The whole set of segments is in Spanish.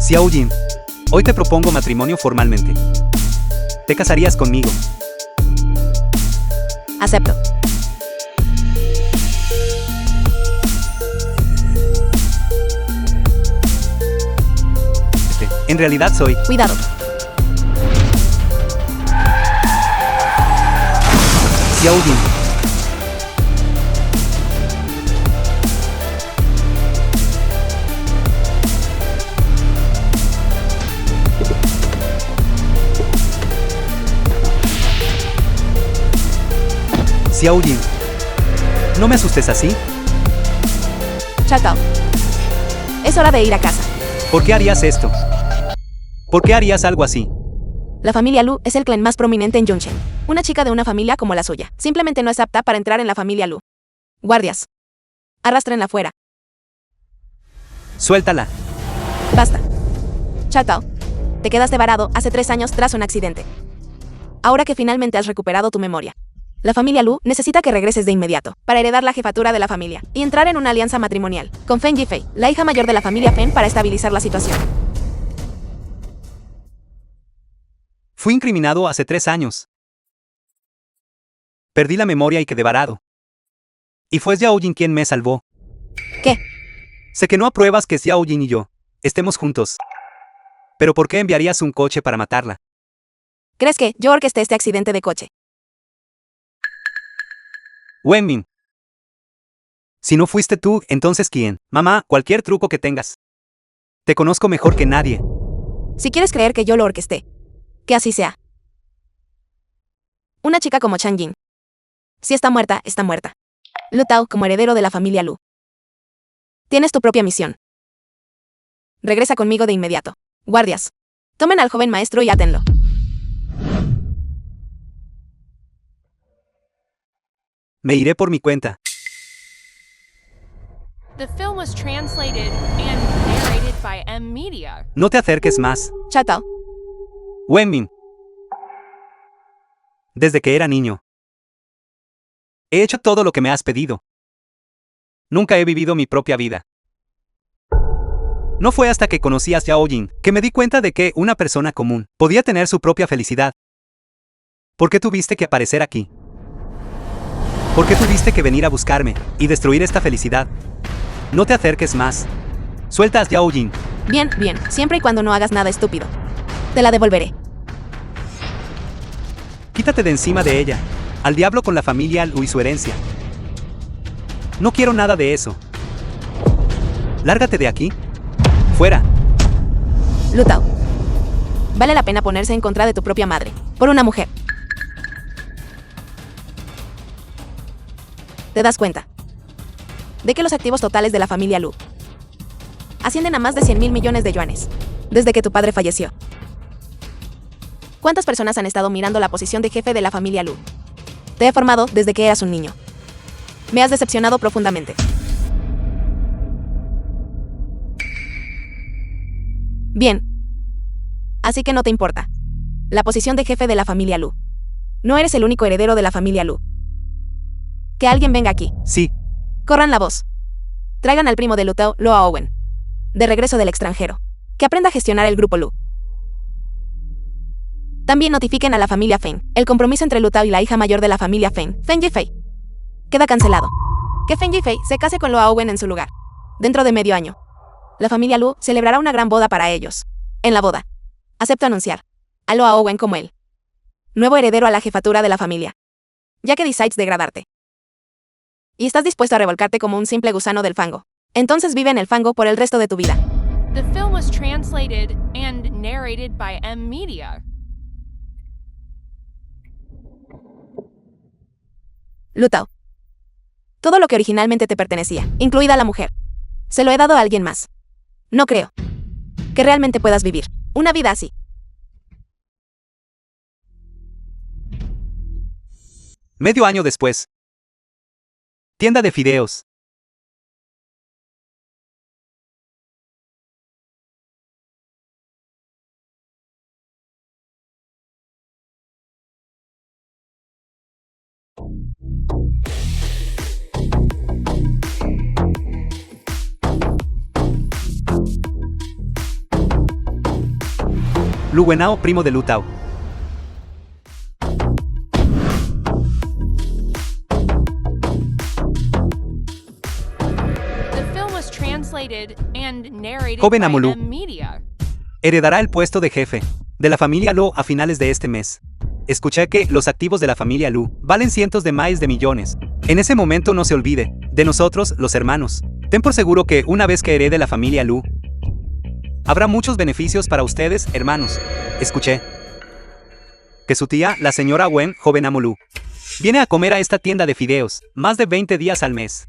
Xiao Jin, hoy te propongo matrimonio formalmente. ¿Te casarías conmigo? Acepto. En realidad soy... Cuidado. Xiao Jin. Xiao Jin. No me asustes así. Chao. Es hora de ir a casa. ¿Por qué harías esto? ¿Por qué harías algo así? La familia Lu es el clan más prominente en Yunchen. Una chica de una familia como la suya simplemente no es apta para entrar en la familia Lu. Guardias. Arrástrenla fuera. Suéltala. Basta. Chao. Te quedaste varado hace 3 años tras un accidente. Ahora que finalmente has recuperado tu memoria, la familia Lu necesita que regreses de inmediato para heredar la jefatura de la familia y entrar en una alianza matrimonial con Feng Yifei, la hija mayor de la familia Feng, para estabilizar la situación. Fui incriminado hace 3 años. Perdí la memoria y quedé varado. Y fue Xiao Jin quien me salvó. ¿Qué? Sé que no apruebas que Xiao Jin y yo estemos juntos. Pero ¿por qué enviarías un coche para matarla? ¿Crees que yo orquesté este accidente de coche? Wenmin. Si no fuiste tú, entonces ¿quién? Mamá, cualquier truco que tengas. Te conozco mejor que nadie. Si quieres creer que yo lo orquesté, que así sea. Una chica como Chang Jin. Si está muerta, está muerta. Lu Tao como heredero de la familia Lu. Tienes tu propia misión. Regresa conmigo de inmediato. Guardias. Tomen al joven maestro y átenlo. Me iré por mi cuenta. The film was translated and narrated by M Media. No te acerques más. Chao Tao. Wenmin. Desde que era niño, he hecho todo lo que me has pedido. Nunca he vivido mi propia vida. No fue hasta que conocí a Xiao Jin que me di cuenta de que una persona común podía tener su propia felicidad. ¿Por qué tuviste que aparecer aquí? ¿Por qué tuviste que venir a buscarme y destruir esta felicidad? No te acerques más. Suelta a Xiao Jin. Bien, siempre y cuando no hagas nada estúpido. Te la devolveré. Quítate de encima de ella. Al diablo con la familia Lu y su herencia. No quiero nada de eso. Lárgate de aquí. Fuera. Lu Tao. Vale la pena ponerse en contra de tu propia madre, por una mujer. ¿Te das cuenta de que los activos totales de la familia Lu ascienden a más de 100.000 millones de yuanes desde que tu padre falleció? ¿Cuántas personas han estado mirando la posición de jefe de la familia Lu? Te he formado desde que eras un niño. Me has decepcionado profundamente. Bien. Así que no te importa la posición de jefe de la familia Lu. No eres el único heredero de la familia Lu. Que alguien venga aquí. Sí. Corran la voz. Traigan al primo de Lu Tao, Lo Owen, de regreso del extranjero, que aprenda a gestionar el grupo Lu. También notifiquen a la familia Feng el compromiso entre Lu Tao y la hija mayor de la familia Feng, Feng Yifei. Queda cancelado. Que Feng Yifei se case con Lo Owen en su lugar. Dentro de medio año, la familia Lu celebrará una gran boda para ellos. En la boda, acepto anunciar a Lo Owen como el nuevo heredero a la jefatura de la familia, ya que decides degradarte y estás dispuesto a revolcarte como un simple gusano del fango. Entonces vive en el fango por el resto de tu vida. The film was translated and narrated by M Media. Lu Tao. Todo lo que originalmente te pertenecía, incluida la mujer, se lo he dado a alguien más. No creo que realmente puedas vivir una vida así. Medio año después. Tienda de fideos. Lu Wenao, primo de Lu Tao. The film was translated and narrated Joven by Amulu. M Media. Heredará el puesto de jefe de la familia Lu a finales de este mes. Escuché que los activos de la familia Lu valen cientos de miles de millones. En ese momento no se olvide de nosotros, los hermanos. Ten por seguro que una vez que herede la familia Lu, habrá muchos beneficios para ustedes, hermanos. Escuché que su tía, la señora Wen, joven Amulu, viene a comer a esta tienda de fideos, más de 20 días al mes.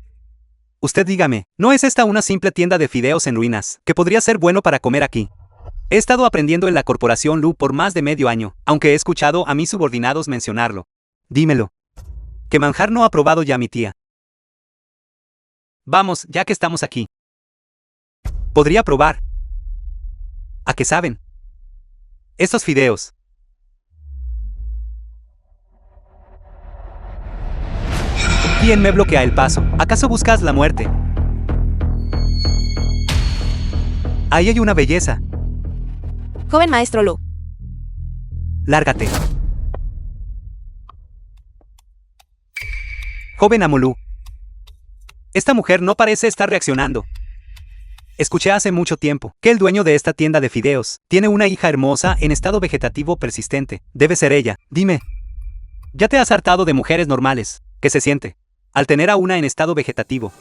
Usted dígame, ¿no es esta una simple tienda de fideos en ruinas, que podría ser bueno para comer aquí? He estado aprendiendo en la corporación Lu por más de medio año, aunque he escuchado a mis subordinados mencionarlo. Dímelo. ¿Qué manjar no ha probado ya mi tía? Vamos, ya que estamos aquí. Podría probar. ¿A qué saben? Estos fideos. ¿Quién me bloquea el paso? ¿Acaso buscas la muerte? Ahí hay una belleza. Joven maestro Lu. Lárgate. Joven Amulu. Esta mujer no parece estar reaccionando. Escuché hace mucho tiempo que el dueño de esta tienda de fideos tiene una hija hermosa en estado vegetativo persistente. Debe ser ella. Dime. ¿Ya te has hartado de mujeres normales? ¿Qué se siente al tener a una en estado vegetativo?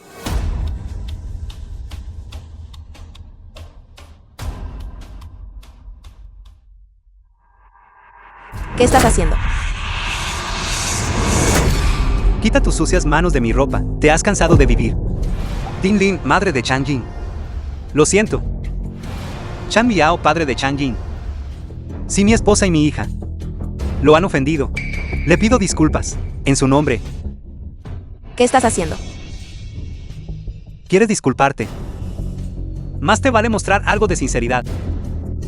¿Qué estás haciendo? Quita tus sucias manos de mi ropa. ¿Te has cansado de vivir? Din Lin, madre de Chang Jin. Lo siento. Chan Miao, padre de Chang Jin. Sí, mi esposa y mi hija lo han ofendido. Le pido disculpas en su nombre. ¿Qué estás haciendo? ¿Quieres disculparte? Más te vale mostrar algo de sinceridad.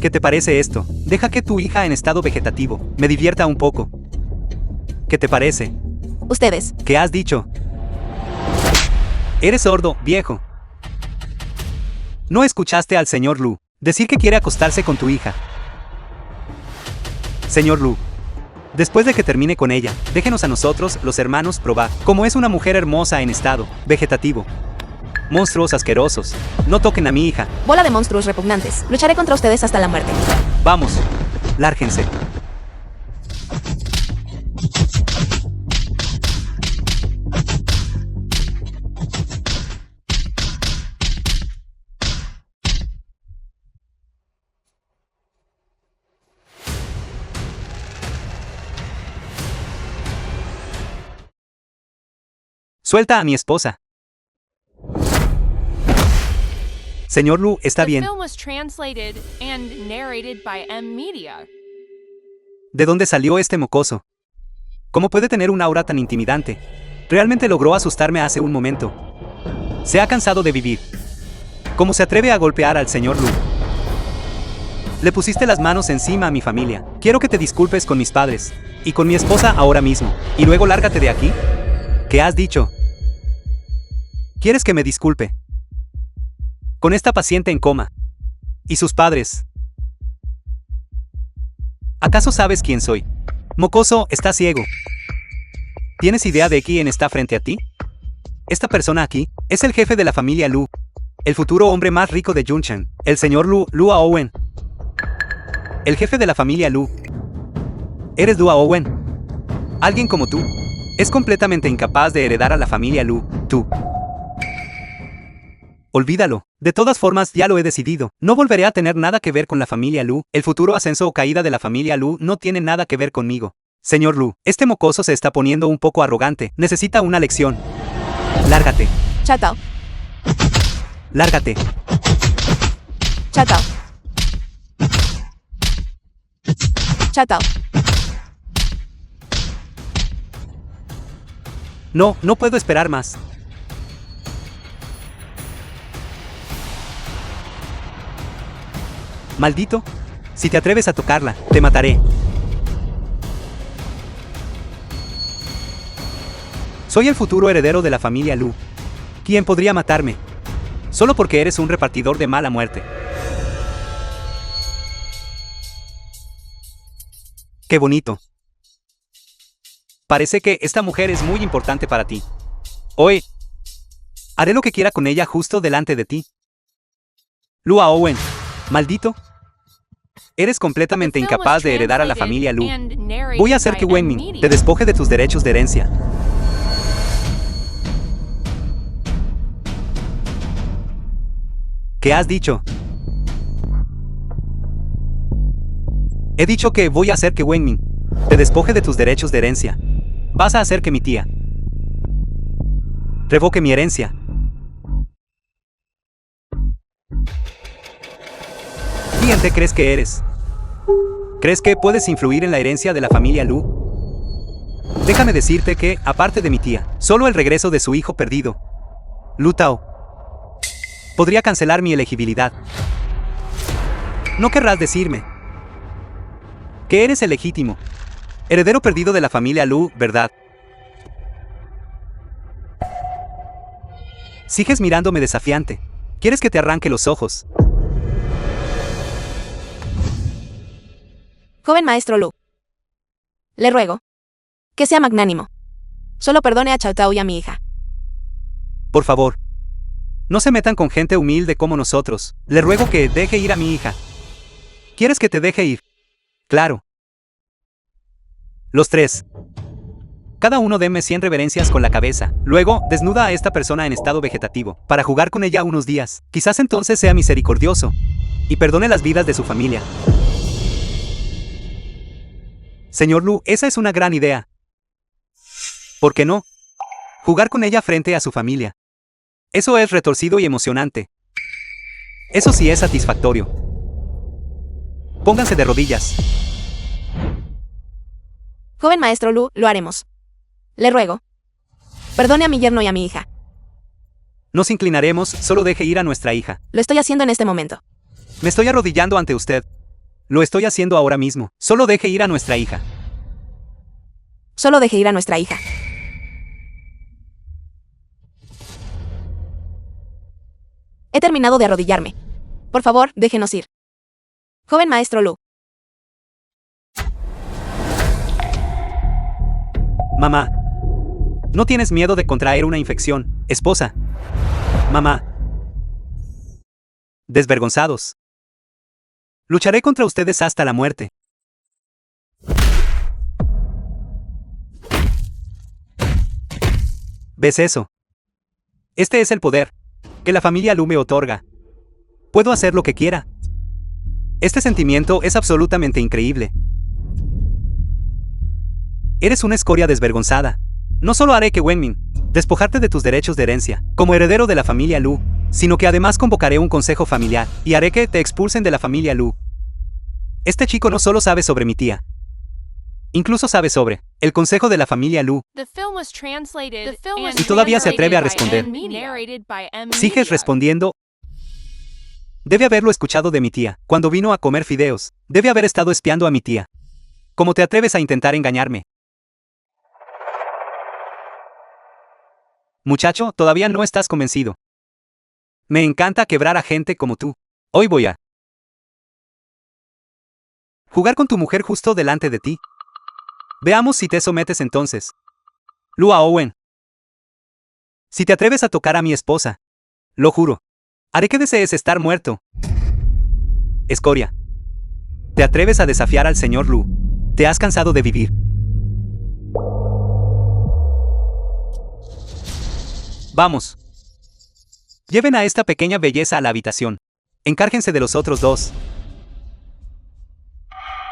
¿Qué te parece esto? Deja que tu hija en estado vegetativo me divierta un poco. ¿Qué te parece? Ustedes. ¿Qué has dicho? Eres sordo, viejo. ¿No escuchaste al señor Lu decir que quiere acostarse con tu hija? Señor Lu, después de que termine con ella, déjenos a nosotros, los hermanos, probar cómo es una mujer hermosa en estado vegetativo. Monstruos asquerosos, no toquen a mi hija. Bola de monstruos repugnantes. Lucharé contra ustedes hasta la muerte. Vamos, lárguense. Suelta a mi esposa. Señor Lu, está The bien. film was translated and narrated by M Media. ¿De dónde salió este mocoso? ¿Cómo puede tener un aura tan intimidante? Realmente logró asustarme hace un momento. Se ha cansado de vivir. ¿Cómo se atreve a golpear al señor Lu? Le pusiste las manos encima a mi familia. Quiero que te disculpes con mis padres y con mi esposa ahora mismo. Y luego lárgate de aquí. ¿Qué has dicho? ¿Quieres que me disculpe con esta paciente en coma y sus padres? ¿Acaso sabes quién soy? Mocoso, estás ciego. ¿Tienes idea de quién está frente a ti? Esta persona aquí es el jefe de la familia Lu, el futuro hombre más rico de Junshan, el señor Lu, Lu Aowen. El jefe de la familia Lu. Eres Lu Aowen. Alguien como tú es completamente incapaz de heredar a la familia Lu. Tú. Olvídalo. De todas formas, ya lo he decidido. No volveré a tener nada que ver con la familia Lu. El futuro ascenso o caída de la familia Lu no tiene nada que ver conmigo. Señor Lu, este mocoso se está poniendo un poco arrogante. Necesita una lección. Lárgate. Chatao. Lárgate. Chatao. Chatao. No, no puedo esperar más. Maldito. Si te atreves a tocarla, te mataré. Soy el futuro heredero de la familia Lu. ¿Quién podría matarme? Solo porque eres un repartidor de mala muerte. Qué bonito. Parece que esta mujer es muy importante para ti. Hoy haré lo que quiera con ella justo delante de ti. Lua Owen, maldito. Eres completamente incapaz de heredar a la familia Lu. Voy a hacer que Wenmin te despoje de tus derechos de herencia. ¿Qué has dicho? He dicho que voy a hacer que Wenmin te despoje de tus derechos de herencia. Vas a hacer que mi tía revoque mi herencia. ¿Quién te crees que eres? ¿Crees que puedes influir en la herencia de la familia Lu? Déjame decirte que, aparte de mi tía, solo el regreso de su hijo perdido, Lu Tao, podría cancelar mi elegibilidad. No querrás decirme que eres el legítimo heredero perdido de la familia Lu, ¿verdad? Sigues mirándome desafiante. ¿Quieres que te arranque los ojos? Joven maestro Lu. Le ruego que sea magnánimo. Solo perdone a Chao Tao y a mi hija. Por favor, no se metan con gente humilde como nosotros. Le ruego que deje ir a mi hija. ¿Quieres que te deje ir? Claro. Los tres. Cada uno deme 100 reverencias con la cabeza. Luego, desnuda a esta persona en estado vegetativo, para jugar con ella unos días. Quizás entonces sea misericordioso y perdone las vidas de su familia. Señor Lu, esa es una gran idea. ¿Por qué no? Jugar con ella frente a su familia. Eso es retorcido y emocionante. Eso sí es satisfactorio. Pónganse de rodillas. Joven maestro Lu, lo haremos. Le ruego. Perdone a mi yerno y a mi hija. Nos inclinaremos, solo deje ir a nuestra hija. Lo estoy haciendo en este momento. Me estoy arrodillando ante usted. Lo estoy haciendo ahora mismo. Solo deje ir a nuestra hija. Solo deje ir a nuestra hija. He terminado de arrodillarme. Por favor, déjenos ir. Joven maestro Lu. Mamá. ¿No tienes miedo de contraer una infección, esposa? Mamá. Desvergonzados. Lucharé contra ustedes hasta la muerte. ¿Ves eso? Este es el poder que la familia Lu me otorga. Puedo hacer lo que quiera. Este sentimiento es absolutamente increíble. Eres una escoria desvergonzada. No solo haré que Wenmin despojarte de tus derechos de herencia, como heredero de la familia Lu, sino que además convocaré un consejo familiar, y haré que te expulsen de la familia Lu. Este chico no solo sabe sobre mi tía, incluso sabe sobre el consejo de la familia Lu. Y todavía se atreve a responder. ¿Sigues respondiendo? Debe haberlo escuchado de mi tía, cuando vino a comer fideos. Debe haber estado espiando a mi tía. ¿Cómo te atreves a intentar engañarme? Muchacho, todavía no estás convencido. Me encanta quebrar a gente como tú. Hoy voy a jugar con tu mujer justo delante de ti. Veamos si te sometes entonces. Lua Owen. Si te atreves a tocar a mi esposa, lo juro, haré que desees estar muerto. Escoria. ¿Te atreves a desafiar al señor Lu? ¿Te has cansado de vivir? Vamos. Lleven a esta pequeña belleza a la habitación. Encárguense de los otros dos.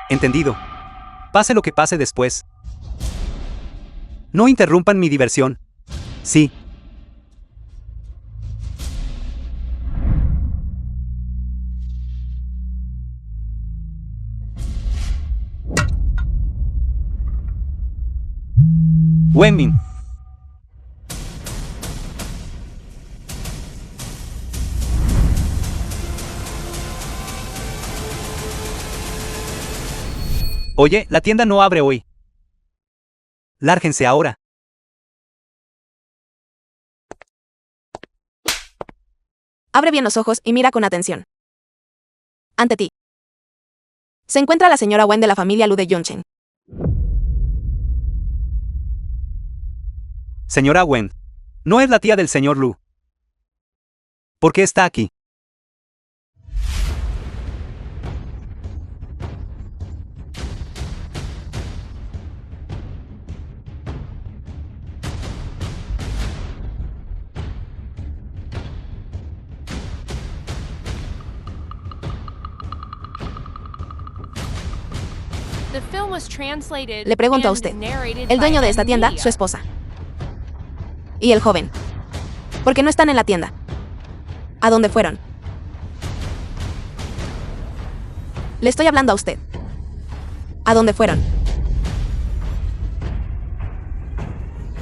Entendido. Pase lo que pase después. No interrumpan mi diversión. Sí. Wenmin. Oye, la tienda no abre hoy. Lárguense ahora. Abre bien los ojos y mira con atención. Ante ti se encuentra la señora Wen de la familia Lu de Yongchen. Señora Wen. No es la tía del señor Lu. ¿Por qué está aquí? The film was translated Le pregunto a and usted, narrated el dueño by de esta tienda, Media. su esposa. Y el joven. ¿Por qué no están en la tienda? ¿A dónde fueron? Le estoy hablando a usted. ¿A dónde fueron?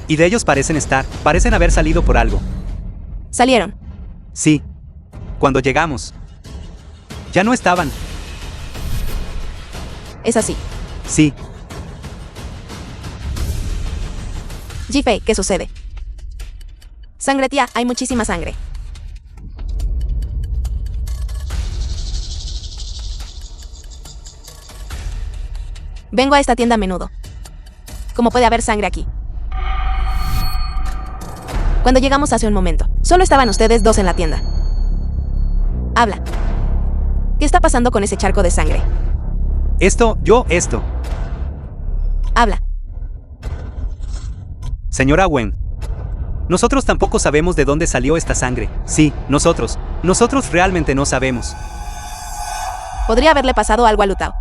Y de ellos parecen haber salido por algo. Salieron. Sí. Cuando llegamos. Ya no estaban. Es así. Sí. Jifei, ¿qué sucede? Sangre, tía, hay muchísima sangre. Vengo a esta tienda a menudo. ¿Cómo puede haber sangre aquí? Cuando llegamos hace un momento, solo estaban ustedes dos en la tienda. Habla. ¿Qué está pasando con ese charco de sangre? Esto. Habla. Señora Wen. Nosotros tampoco sabemos de dónde salió esta sangre. Sí, nosotros. Nosotros realmente no sabemos. Podría haberle pasado algo a Lutao.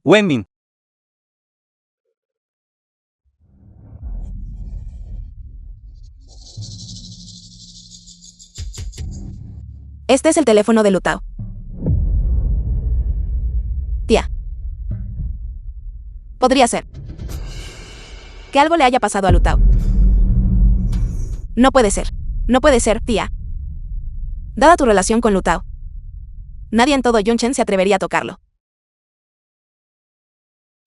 Wenmin. Este es el teléfono de Lutao. Tía. Podría ser que algo le haya pasado a Lutao. No puede ser. No puede ser, tía. Dada tu relación con Lutao, nadie en todo Yunchen se atrevería a tocarlo.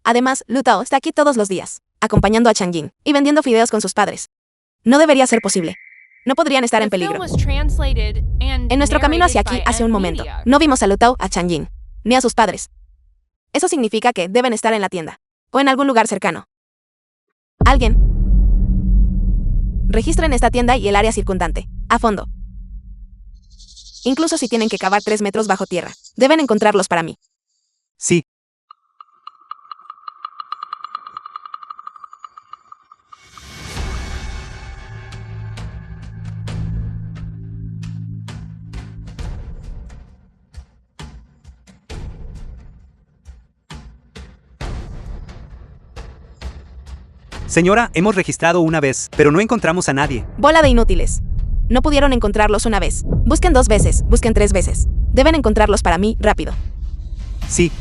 Además, Lutao está aquí todos los días, acompañando a Changjin y vendiendo fideos con sus padres. No debería ser posible. No podrían estar en The film peligro. was translated and En nuestro camino hacia narrated aquí by hace un momento, Media. no vimos a Lutao, a Changjin, ni a sus padres. Eso significa que deben estar en la tienda, o en algún lugar cercano. Alguien. Registren esta tienda y el área circundante, a fondo. Incluso si tienen que cavar 3 metros bajo tierra, deben encontrarlos para mí. Sí. Señora, hemos registrado una vez, pero no encontramos a nadie. Bola de inútiles. No pudieron encontrarlos una vez. Busquen 2 veces, busquen 3 veces. Deben encontrarlos para mí, rápido. Sí.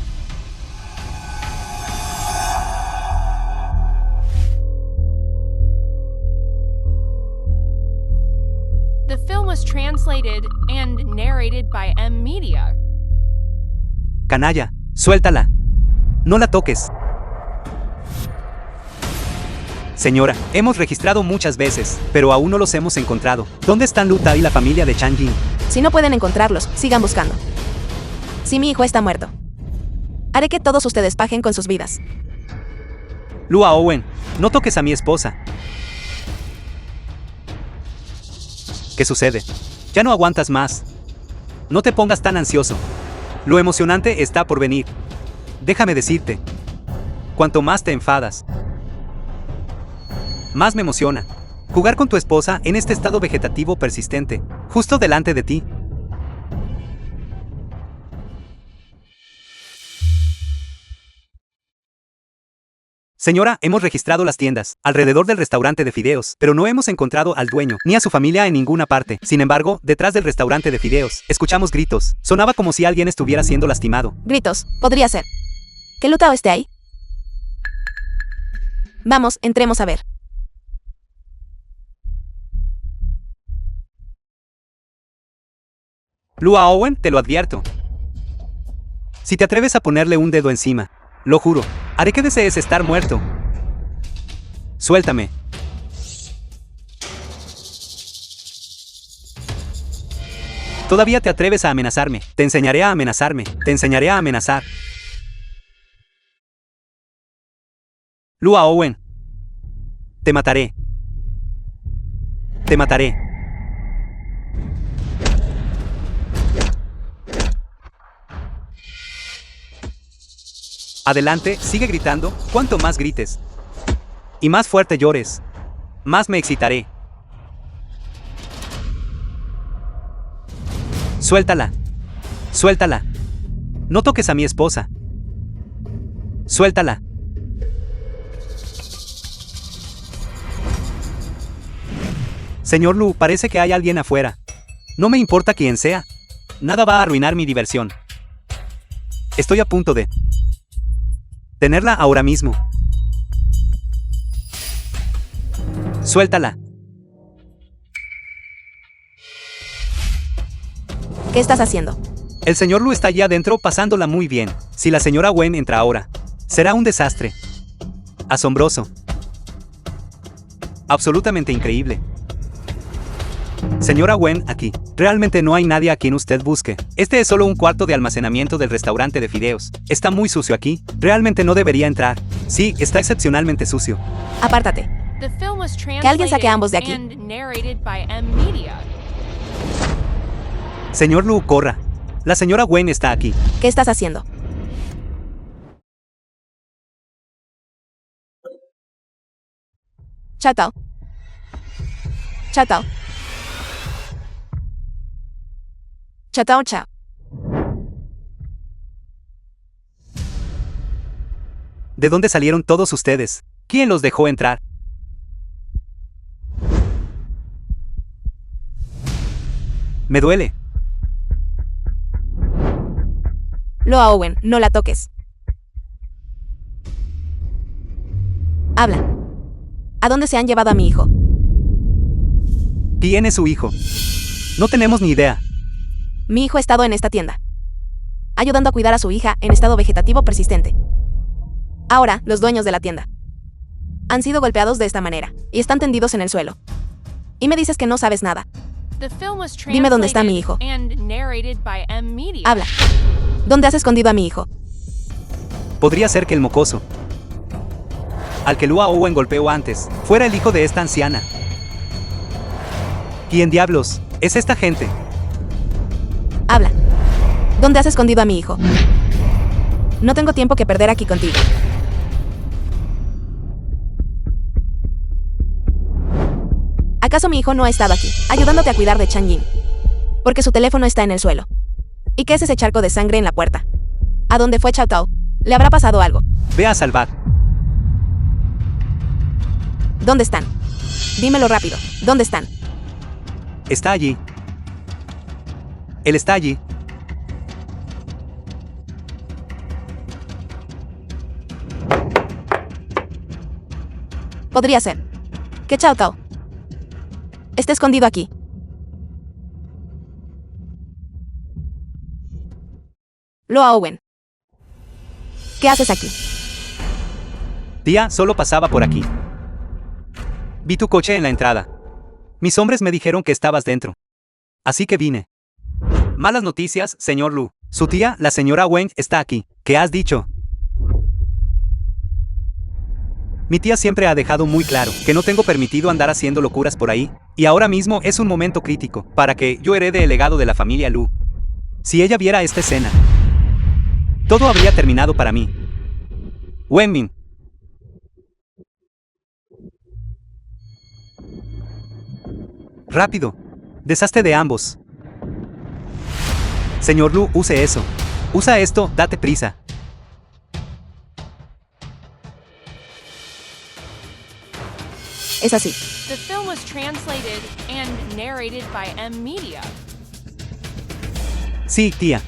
The film was translated and narrated by Media. Canalla, suéltala. No la toques. Señora, hemos registrado muchas veces, pero aún no los hemos encontrado. ¿Dónde están Lutao y la familia de Changjin? Si no pueden encontrarlos, sigan buscando. Si mi hijo está muerto, haré que todos ustedes paguen con sus vidas. Lua Owen, no toques a mi esposa. ¿Qué sucede? Ya no aguantas más. No te pongas tan ansioso. Lo emocionante está por venir. Déjame decirte. Cuanto más te enfadas, más me emociona. Jugar con tu esposa en este estado vegetativo persistente, justo delante de ti. Señora, hemos registrado las tiendas alrededor del restaurante de fideos, pero no hemos encontrado al dueño ni a su familia en ninguna parte. Sin embargo, detrás del restaurante de fideos, escuchamos gritos. Sonaba como si alguien estuviera siendo lastimado. Gritos, podría ser. ¿Que Lutao esté ahí? Vamos, entremos a ver. Lua Owen, te lo advierto. Si te atreves a ponerle un dedo encima, lo juro, haré que desees estar muerto. Suéltame. Todavía te atreves a amenazarme. Te enseñaré a amenazarme. Te enseñaré a amenazar. Lua Owen. Te mataré. Te mataré. Adelante, sigue gritando. Cuanto más grites y más fuerte llores, más me excitaré. Suéltala. Suéltala. No toques a mi esposa. Suéltala. Señor Lu, parece que hay alguien afuera. No me importa quién sea. Nada va a arruinar mi diversión. Estoy a punto de tenerla ahora mismo. Suéltala. ¿Qué estás haciendo? El señor Lu está allí adentro pasándola muy bien. Si la señora Wen entra ahora, será un desastre. Asombroso. Absolutamente increíble. Señora Wen, aquí. Realmente no hay nadie a quien usted busque. Este es solo un cuarto de almacenamiento del restaurante de fideos. Está muy sucio aquí. Realmente no debería entrar. Sí, está excepcionalmente sucio. Apártate. Que alguien saque a ambos de aquí. Señor Lu, corra. La señora Wen está aquí. ¿Qué estás haciendo? Chao Tao. Chao Tao. Chao Tao, chao. ¿De dónde salieron todos ustedes? ¿Quién los dejó entrar? Me duele. Lua Owen, no la toques. Habla. ¿A dónde se han llevado a mi hijo? ¿Quién es su hijo? No tenemos ni idea. Mi hijo ha estado en esta tienda, ayudando a cuidar a su hija en estado vegetativo persistente. Ahora, los dueños de la tienda han sido golpeados de esta manera y están tendidos en el suelo. Y me dices que no sabes nada. Dime dónde está mi hijo. Habla. ¿Dónde has escondido a mi hijo? Podría ser que el mocoso al que Lua Owen golpeó antes fuera el hijo de esta anciana. ¿Quién diablos es esta gente? Habla. ¿Dónde has escondido a mi hijo? No tengo tiempo que perder aquí contigo. ¿Acaso mi hijo no ha estado aquí, ayudándote a cuidar de Chang Yin? Porque su teléfono está en el suelo. ¿Y qué es ese charco de sangre en la puerta? ¿A dónde fue Chao Tao? ¿Le habrá pasado algo? Ve a salvar. ¿Dónde están? Dímelo rápido. ¿Dónde están? Está allí. Él está allí. Podría ser que Chao Tao esté escondido aquí. Lua Owen, ¿qué haces aquí? Tía, solo pasaba por aquí. Vi tu coche en la entrada. Mis hombres me dijeron que estabas dentro. Así que vine. Malas noticias, señor Lu. Su tía, la señora Wen, está aquí. ¿Qué has dicho? Mi tía siempre ha dejado muy claro que no tengo permitido andar haciendo locuras por ahí, y ahora mismo es un momento crítico para que yo herede el legado de la familia Lu. Si ella viera esta escena, todo habría terminado para mí. Wenmin. Rápido. Deshazte de ambos. Señor Lu, use eso. Usa esto, date prisa. Es así. The film was translated and narrated by M-Media. Sí, tía.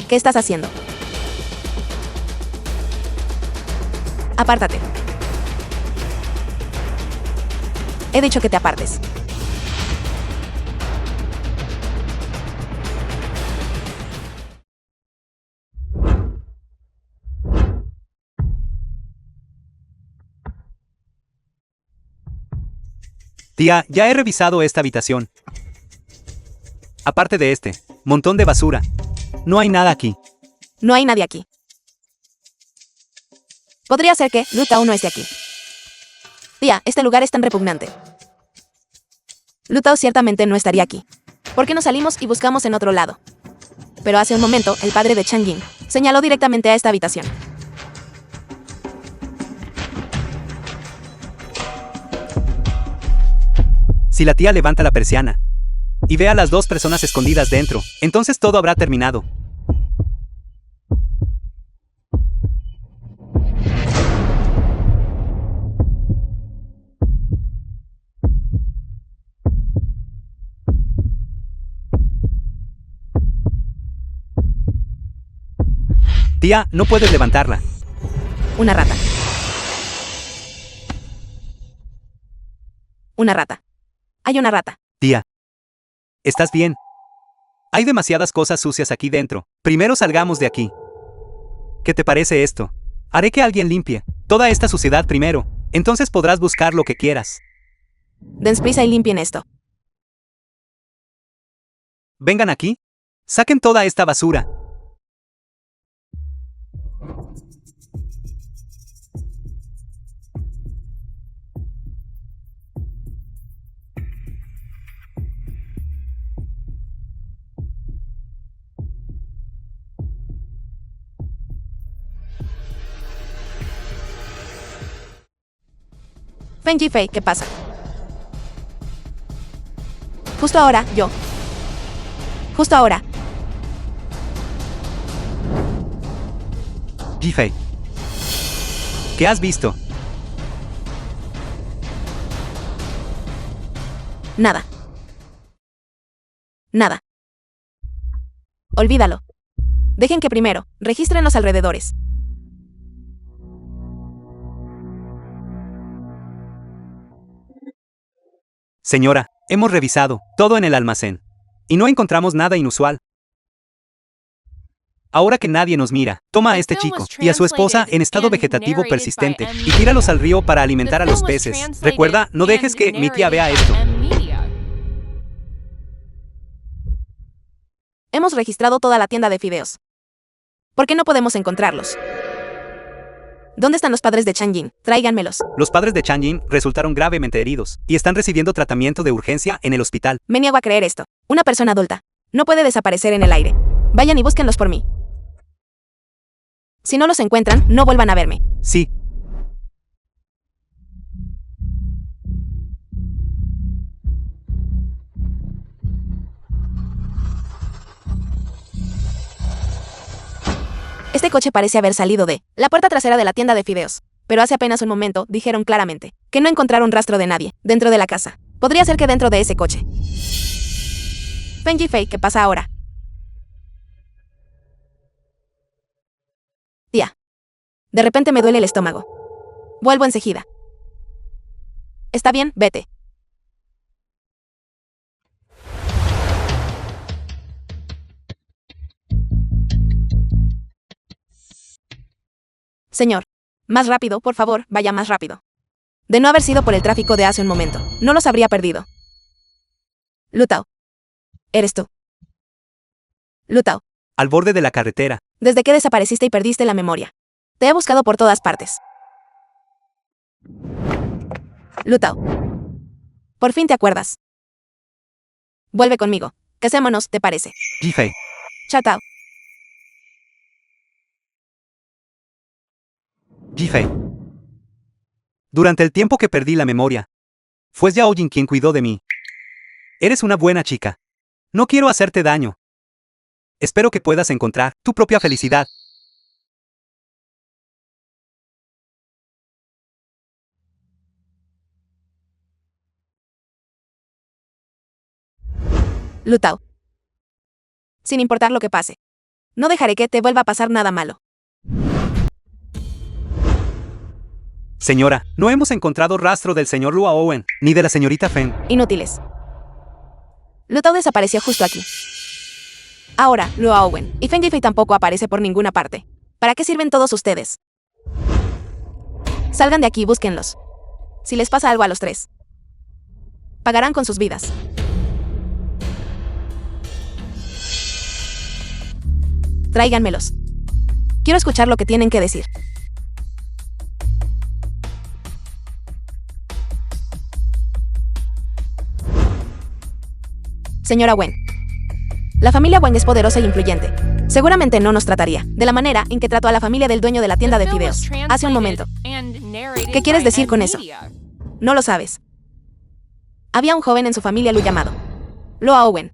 ¿Qué estás haciendo? Apártate. He dicho que te apartes. Tía, ya he revisado esta habitación. Aparte de este, montón de basura. No hay nada aquí. No hay nadie aquí. Podría ser que Lu Tao no esté aquí. Tía, este lugar es tan repugnante. Lu Tao ciertamente no estaría aquí. ¿Por qué no salimos y buscamos en otro lado? Pero hace un momento, el padre de Chang Ying señaló directamente a esta habitación. Si la tía levanta la persiana y ve a las dos personas escondidas dentro, entonces todo habrá terminado. Tía, no puedes levantarla. Una rata. Una rata. Hay una rata. Tía, ¿estás bien? Hay demasiadas cosas sucias aquí dentro. Primero salgamos de aquí. ¿Qué te parece esto? Haré que alguien limpie toda esta suciedad primero. Entonces podrás buscar lo que quieras. Den prisa y limpien esto. Vengan aquí. Saquen toda esta basura. Feng Yifei, ¿qué pasa? Justo ahora, yo. Justo ahora. Yifei. ¿Qué has visto? Nada. Nada. Olvídalo. Dejen que primero registren los alrededores. Señora, hemos revisado todo en el almacén y no encontramos nada inusual. Ahora que nadie nos mira, toma a este chico y a su esposa en estado vegetativo persistente y tíralos al río para alimentar a los peces. Recuerda, no dejes que mi tía vea esto. Hemos registrado toda la tienda de fideos. ¿Por qué no podemos encontrarlos? ¿Dónde están los padres de Chang Ying? Tráiganmelos. Los padres de Chang Ying resultaron gravemente heridos y están recibiendo tratamiento de urgencia en el hospital. Me niego a creer esto. Una persona adulta no puede desaparecer en el aire. Vayan y búsquenlos por mí. Si no los encuentran, no vuelvan a verme. Sí. Este coche parece haber salido de la puerta trasera de la tienda de fideos. Pero hace apenas un momento dijeron claramente que no encontraron rastro de nadie dentro de la casa. Podría ser que dentro de ese coche. Feng Yifei, ¿qué pasa ahora? Tía. De repente me duele el estómago. Vuelvo enseguida. Está bien, vete. Señor. Más rápido, por favor, vaya más rápido. De no haber sido por el tráfico de hace un momento, no los habría perdido. Lu Tao. Eres tú. Lu Tao. Al borde de la carretera. Desde que desapareciste y perdiste la memoria. Te he buscado por todas partes. Lu Tao. Por fin te acuerdas. Vuelve conmigo. Casémonos, ¿te parece? Yifei. Chao Tao. Yifei. Durante el tiempo que perdí la memoria, fue Yao Jing quien cuidó de mí. Eres una buena chica. No quiero hacerte daño. Espero que puedas encontrar tu propia felicidad. Lu Tao. Sin importar lo que pase. No dejaré que te vuelva a pasar nada malo. Señora, no hemos encontrado rastro del señor Luo Owen, ni de la señorita Feng. Inútiles. Lu Tao desapareció justo aquí. Ahora, Luo Owen y Feng Yifei tampoco aparece por ninguna parte. ¿Para qué sirven todos ustedes? Salgan de aquí y búsquenlos. Si les pasa algo a los tres. Pagarán con sus vidas. Tráiganmelos. Quiero escuchar lo que tienen que decir. Señora Wen. La familia Wen es poderosa e influyente. Seguramente no nos trataría de la manera en que trató a la familia del dueño de la tienda de fideos hace un momento. ¿Qué quieres decir con eso? No lo sabes. Había un joven en su familia Lu llamado Loa Owen,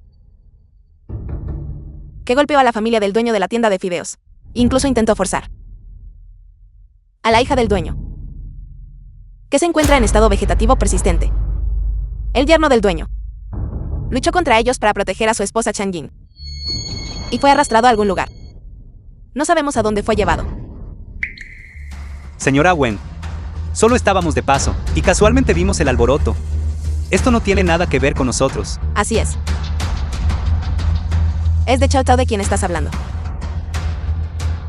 que golpeó a la familia del dueño de la tienda de fideos. Incluso intentó forzar a la hija del dueño, que se encuentra en estado vegetativo persistente. El yerno del dueño luchó contra ellos para proteger a su esposa Chang Yin y fue arrastrado a algún lugar. No sabemos a dónde fue llevado. Señora Wen, solo estábamos de paso y casualmente vimos el alboroto. Esto no tiene nada que ver con nosotros. Así es. Es de Chao Tao de quien estás hablando.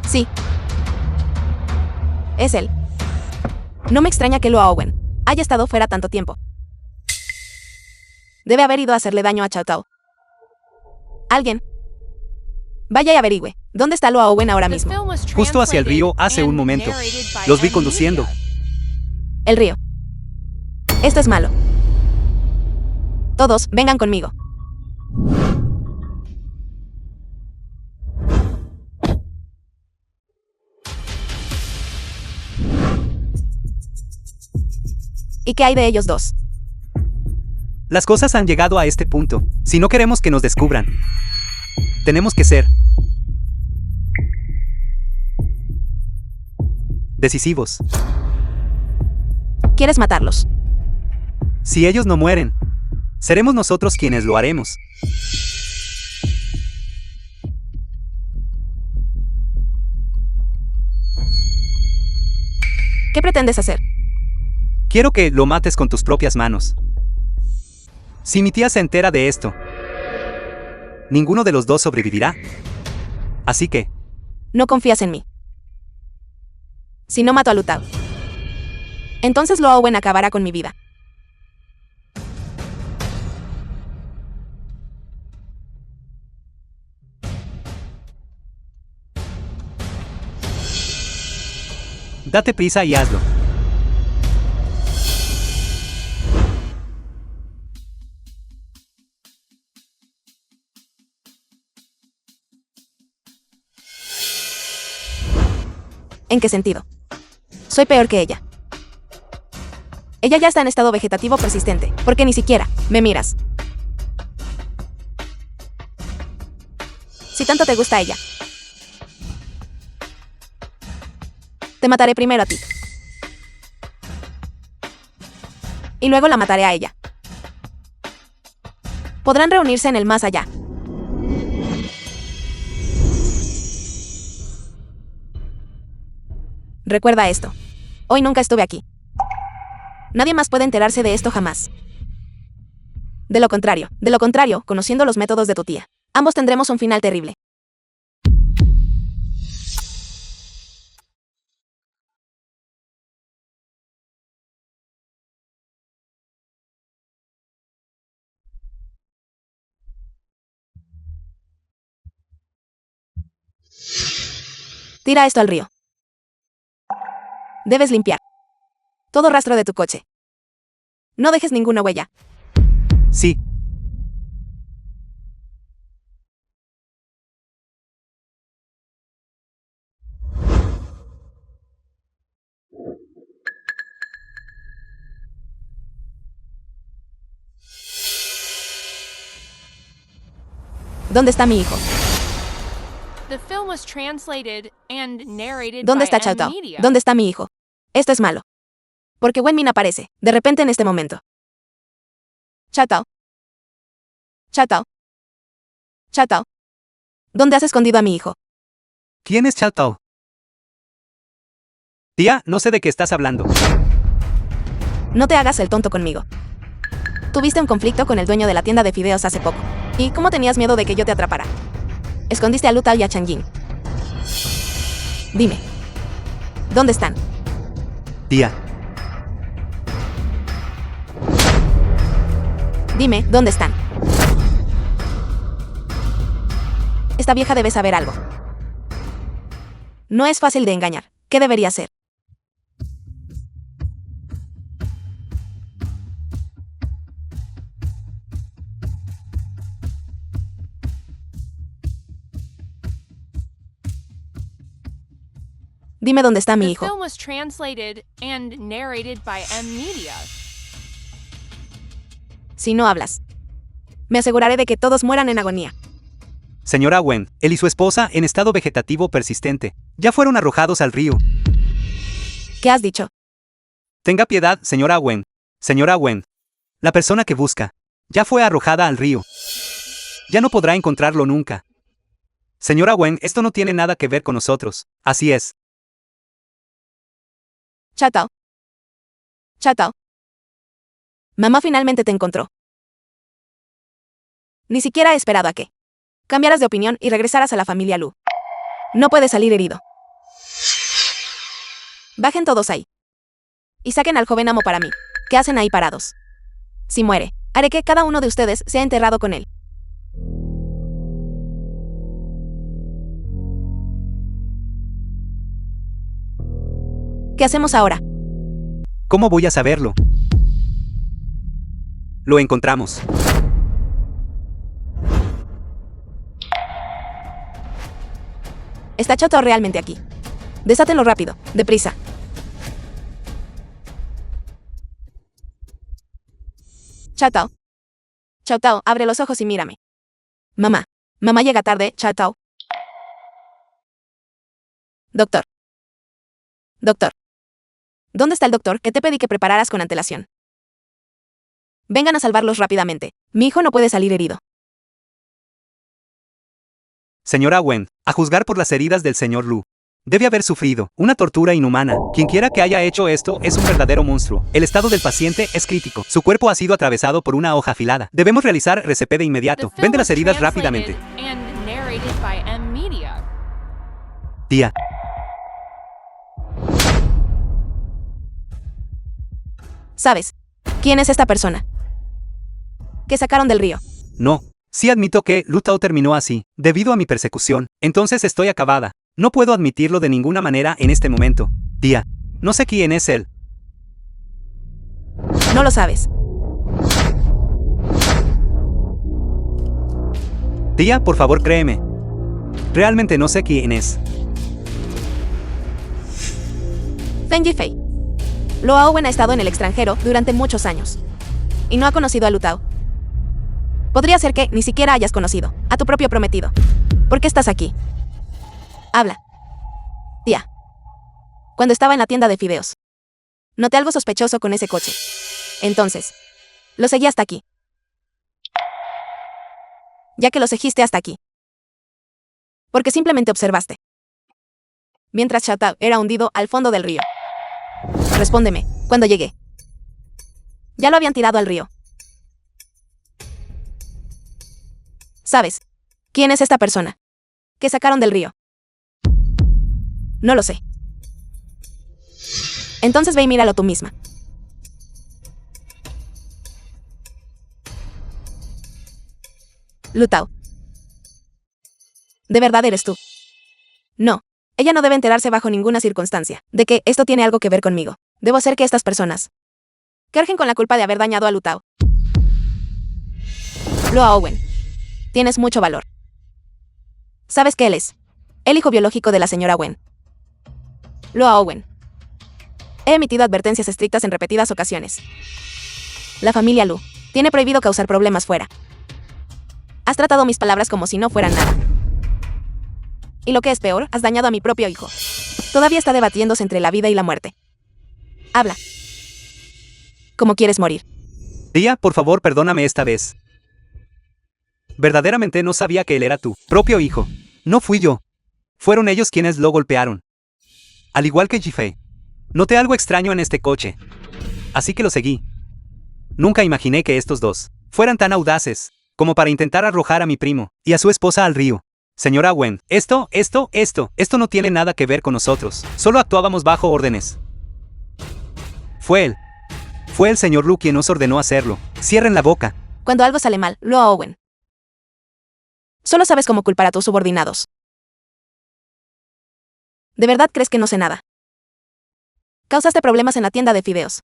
Sí. Es él. No me extraña que Loa Owen haya estado fuera tanto tiempo. Debe haber ido a hacerle daño a Chao Tao. Alguien. Vaya y averigüe. ¿Dónde está Loa Owen ahora mismo? Justo hacia el río hace un momento. Los vi conduciendo. El río. Esto es malo. Todos, vengan conmigo. ¿Y qué hay de ellos dos? Las cosas han llegado a este punto. Si no queremos que nos descubran, tenemos que ser decisivos. ¿Quieres matarlos? Si ellos no mueren, seremos nosotros quienes lo haremos. ¿Qué pretendes hacer? Quiero que lo mates con tus propias manos. Si mi tía se entera de esto, ninguno de los dos sobrevivirá. Así que... No confías en mí. Si no mato a Lu Tao, entonces Loa Owen acabará con mi vida. Date prisa y hazlo. ¿En qué sentido? Soy peor que ella. Ella ya está en estado vegetativo persistente, porque ni siquiera me miras. Si tanto te gusta ella, te mataré primero a ti. Y luego la mataré a ella. Podrán reunirse en el más allá. Recuerda esto. Hoy nunca estuve aquí. Nadie más puede enterarse de esto jamás. De lo contrario, conociendo los métodos de tu tía, ambos tendremos un final terrible. Tira esto al río. Debes limpiar todo rastro de tu coche. No dejes ninguna huella. Sí. ¿Dónde está mi hijo? The film was translated and narrated ¿Dónde by está Chao Tao? M-Media. ¿Dónde está mi hijo? Esto es malo. Porque Wenmin aparece, de repente en este momento. Chao Tao. Chao Tao. Chao Tao. ¿Dónde has escondido a mi hijo? ¿Quién es Chao Tao? Tía, no sé de qué estás hablando. No te hagas el tonto conmigo. Tuviste un conflicto con el dueño de la tienda de fideos hace poco. ¿Y cómo tenías miedo de que yo te atrapara? Escondiste a Lu Tao y a Chang Yin. Dime. ¿Dónde están? Tía. Dime, ¿dónde están? Esta vieja debe saber algo. No es fácil de engañar. ¿Qué debería hacer? Dime dónde está mi The hijo. film was translated and narrated by M Media. Si no hablas, me aseguraré de que todos mueran en agonía. Señora Wen, él y su esposa, en estado vegetativo persistente, ya fueron arrojados al río. ¿Qué has dicho? Tenga piedad, señora Wen. Señora Wen. La persona que busca, ya fue arrojada al río. Ya no podrá encontrarlo nunca. Señora Wen, esto no tiene nada que ver con nosotros. Así es. Chatao. Chatao. Mamá finalmente te encontró. Ni siquiera he esperado a que cambiaras de opinión y regresaras a la familia Lu. No puedes salir herido. Bajen todos ahí. Y saquen al joven amo para mí. ¿Qué hacen ahí parados? Si muere, haré que cada uno de ustedes sea enterrado con él. ¿Qué hacemos ahora? ¿Cómo voy a saberlo? Lo encontramos. ¿Está Chatao realmente aquí? Desátenlo rápido, deprisa. Chatao. Chatao, abre los ojos y mírame. Mamá. Mamá llega tarde, Chatao. Doctor. Doctor. ¿Dónde está el doctor que te pedí que prepararas con antelación? Vengan a salvarlos rápidamente. Mi hijo no puede salir herido. Señora Wen, a juzgar por las heridas del señor Lu, debe haber sufrido una tortura inhumana. Quienquiera que haya hecho esto es un verdadero monstruo. El estado del paciente es crítico. Su cuerpo ha sido atravesado por una hoja afilada. Debemos realizar RCP de inmediato. The Vende film las was heridas translated rápidamente. and narrated by M Media. Tía. ¿Sabes quién es esta persona? Que sacaron del río. No. Sí admito que Lu Tao terminó así, debido a mi persecución. Entonces estoy acabada. No puedo admitirlo de ninguna manera en este momento. Tía. No sé quién es él. No lo sabes. Tía, por favor créeme. Realmente no sé quién es. Feng Yifei. Lo Aowen ha estado en el extranjero durante muchos años. Y no ha conocido a Lu Tao. Podría ser que ni siquiera hayas conocido a tu propio prometido. ¿Por qué estás aquí? Habla. Tía. Cuando estaba en la tienda de fideos, noté algo sospechoso con ese coche. Entonces, lo seguí hasta aquí. Ya que lo seguiste hasta aquí. Porque simplemente observaste. Mientras Chatao era hundido al fondo del río. Respóndeme, cuando llegué. Ya lo habían tirado al río. ¿Sabes quién es esta persona que sacaron del río? No lo sé. Entonces ve y míralo tú misma. Lu Tao. ¿De verdad eres tú? No. Ella no debe enterarse bajo ninguna circunstancia de que esto tiene algo que ver conmigo. Debo hacer que estas personas carguen con la culpa de haber dañado a Lu Tao. Lu Aowen. Tienes mucho valor. ¿Sabes que él es el hijo biológico de la señora Wen? Lu Aowen. He emitido advertencias estrictas en repetidas ocasiones. La familia Lu tiene prohibido causar problemas fuera. Has tratado mis palabras como si no fueran nada. Y lo que es peor, has dañado a mi propio hijo. Todavía está debatiéndose entre la vida y la muerte. Habla. ¿Cómo quieres morir? Tía, por favor, perdóname esta vez. Verdaderamente no sabía que él era tu propio hijo. No fui yo. Fueron ellos quienes lo golpearon. Al igual que Yifei. Noté algo extraño en este coche. Así que lo seguí. Nunca imaginé que estos dos fueran tan audaces como para intentar arrojar a mi primo y a su esposa al río. Señora Wen, esto no tiene nada que ver con nosotros. Solo actuábamos bajo órdenes. Fue él. Fue el señor Lu quien nos ordenó hacerlo. Cierren la boca. Cuando algo sale mal, Luo Owen. Solo sabes cómo culpar a tus subordinados. ¿De verdad crees que no sé nada? Causaste problemas en la tienda de fideos.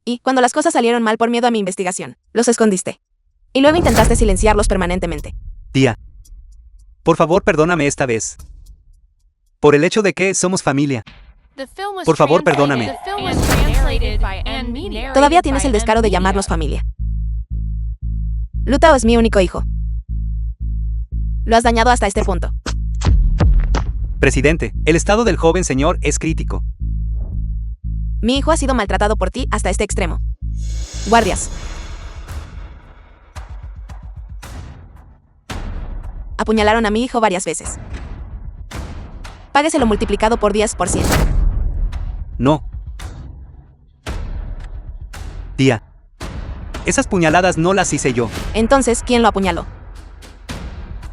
Y, cuando las cosas salieron mal por miedo a mi investigación, los escondiste. Y luego intentaste silenciarlos permanentemente. Tía. Por favor, perdóname esta vez. Por el hecho de que somos familia. Por favor, perdóname. Todavía tienes el descaro de llamarnos familia. Lu Tao es mi único hijo. Lo has dañado hasta este punto. Presidente, el estado del joven señor es crítico. Mi hijo ha sido maltratado por ti hasta este extremo. Guardias. Apuñalaron a mi hijo varias veces. Págueselo multiplicado por 10%. No. Tía. Esas puñaladas no las hice yo. Entonces, ¿quién lo apuñaló?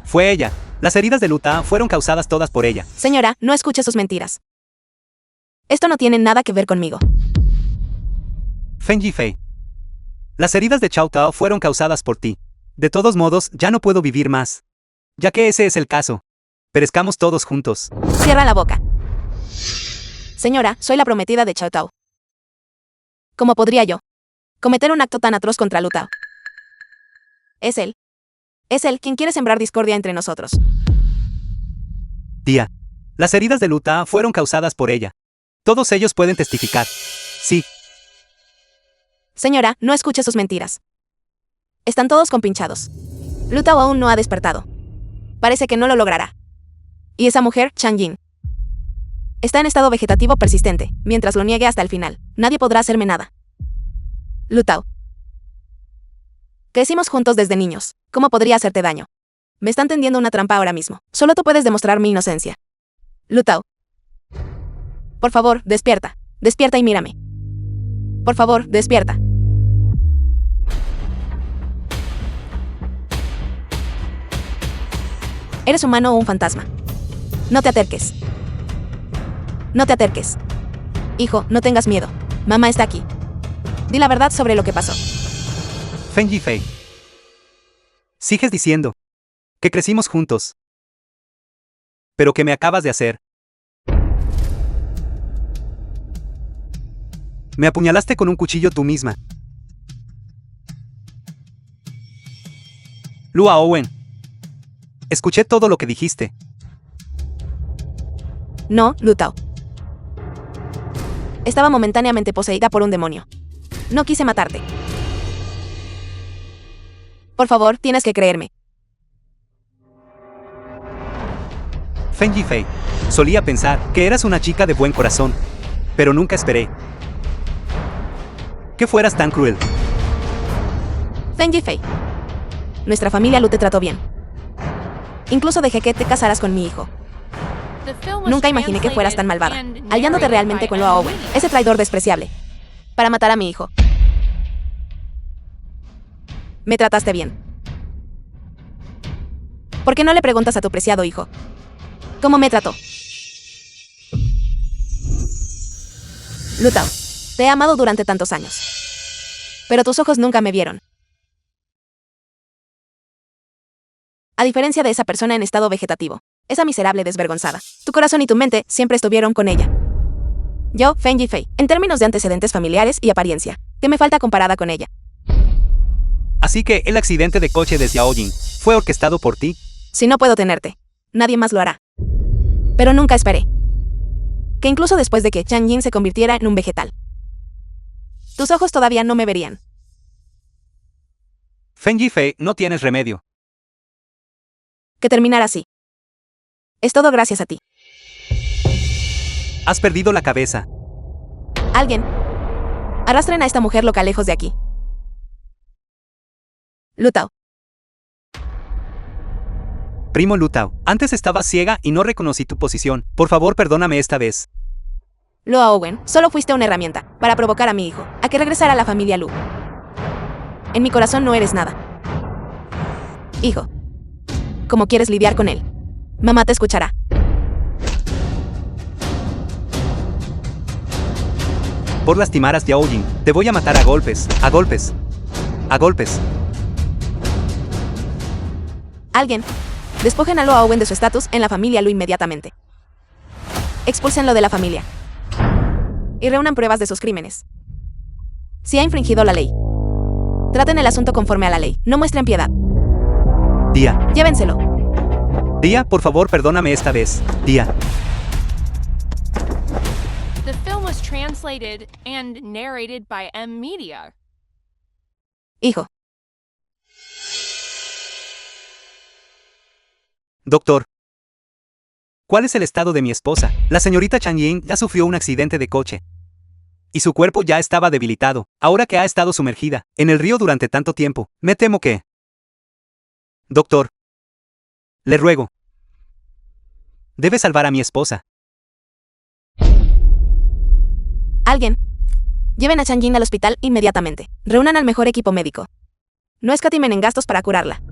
Fue ella. Las heridas de Lu Tao fueron causadas todas por ella. Señora, no escuche sus mentiras. Esto no tiene nada que ver conmigo. Feng Yifei. Las heridas de Chao Tao fueron causadas por ti. De todos modos, ya no puedo vivir más. Ya que ese es el caso. Perezcamos todos juntos. Cierra la boca. Señora, soy la prometida de Chao Tao. ¿Cómo podría yo cometer un acto tan atroz contra Lu Tao? Es él. Es él quien quiere sembrar discordia entre nosotros. Tía. Las heridas de Lu Tao fueron causadas por ella. Todos ellos pueden testificar. Sí. Señora, no escuche sus mentiras. Están todos compinchados. Lu Tao aún no ha despertado. Parece que no lo logrará. Y esa mujer, Chang Yin, está en estado vegetativo persistente. Mientras lo niegue hasta el final, nadie podrá hacerme nada. Lu Tao. Crecimos juntos desde niños. ¿Cómo podría hacerte daño? Me están tendiendo una trampa ahora mismo. Solo tú puedes demostrar mi inocencia. Lu Tao. Por favor, despierta. Despierta y mírame. Por favor, despierta. ¿Eres humano o un fantasma? No te acerques. No te acerques. Hijo, no tengas miedo. Mamá está aquí. Di la verdad sobre lo que pasó. Feng Yifei. Sigues diciendo que crecimos juntos. Pero ¿qué me acabas de hacer? Me apuñalaste con un cuchillo tú misma. Luo Owen. Escuché todo lo que dijiste. No, Lu Tao. Estaba momentáneamente poseída por un demonio. No quise matarte. Por favor, tienes que creerme. Feng Yifei. Solía pensar que eras una chica de buen corazón, pero nunca esperé que fueras tan cruel. Feng Yifei. Nuestra familia Lu te trató bien. Incluso dejé que te casaras con mi hijo. Nunca imaginé que fueras tan malvada, aliándote realmente con Luo Owen, ese traidor despreciable, para matar a mi hijo. Me trataste bien. ¿Por qué no le preguntas a tu preciado hijo cómo me trató? Lu Tao, te he amado durante tantos años, pero tus ojos nunca me vieron. A diferencia de esa persona en estado vegetativo, esa miserable desvergonzada, tu corazón y tu mente siempre estuvieron con ella. Yo, Feng Yifei, en términos de antecedentes familiares y apariencia, ¿qué me falta comparada con ella? Así que el accidente de coche de Xiaoying fue orquestado por ti. Si no puedo tenerte, nadie más lo hará. Pero nunca esperé que incluso después de que Chang Yin se convirtiera en un vegetal, tus ojos todavía no me verían. Feng Yifei, no tienes remedio. Que terminara así. Es todo gracias a ti. Has perdido la cabeza. Alguien. Arrastren a esta mujer loca lejos de aquí. Lu Tao. Primo Lu Tao, antes estaba ciega y no reconocí tu posición. Por favor, perdóname esta vez. Luo Owen, solo fuiste una herramienta para provocar a mi hijo a que regresara a la familia Lu. En mi corazón no eres nada. Hijo. ¿Cómo quieres lidiar con él? Mamá te escuchará. Por lastimar a Xiaoying, te voy a matar a golpes, a golpes, a golpes. Alguien. Despojen a Lo Aowen de su estatus en la familia Lu inmediatamente. Expúlsenlo de la familia. Y reúnan pruebas de sus crímenes. Si ha infringido la ley, traten el asunto conforme a la ley. No muestren piedad. Tía. Llévenselo. Tía, por favor, perdóname esta vez. Tía. The film was translated and narrated by M Media. Hijo. Doctor. ¿Cuál es el estado de mi esposa? La señorita Chang Yin ya sufrió un accidente de coche. Y su cuerpo ya estaba debilitado, ahora que ha estado sumergida en el río durante tanto tiempo. Me temo que... Doctor. Le ruego. Debe salvar a mi esposa. Alguien. Lleven a Chang Yin al hospital inmediatamente. Reúnan al mejor equipo médico. No escatimen en gastos para curarla.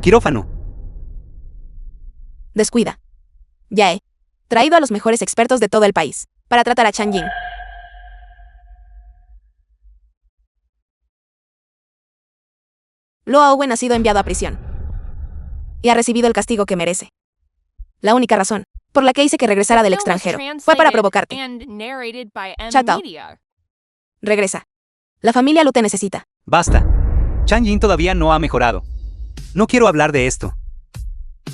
Quirófano. Descuida. Ya he traído a los mejores expertos de todo el país para tratar a Chang Yin. Lo Aowen ha sido enviado a prisión y ha recibido el castigo que merece. La única razón por la que hice que regresara del extranjero fue para provocarte. Chatao. Regresa. La familia Lu te necesita. Basta. Chang Yin todavía no ha mejorado. No quiero hablar de esto.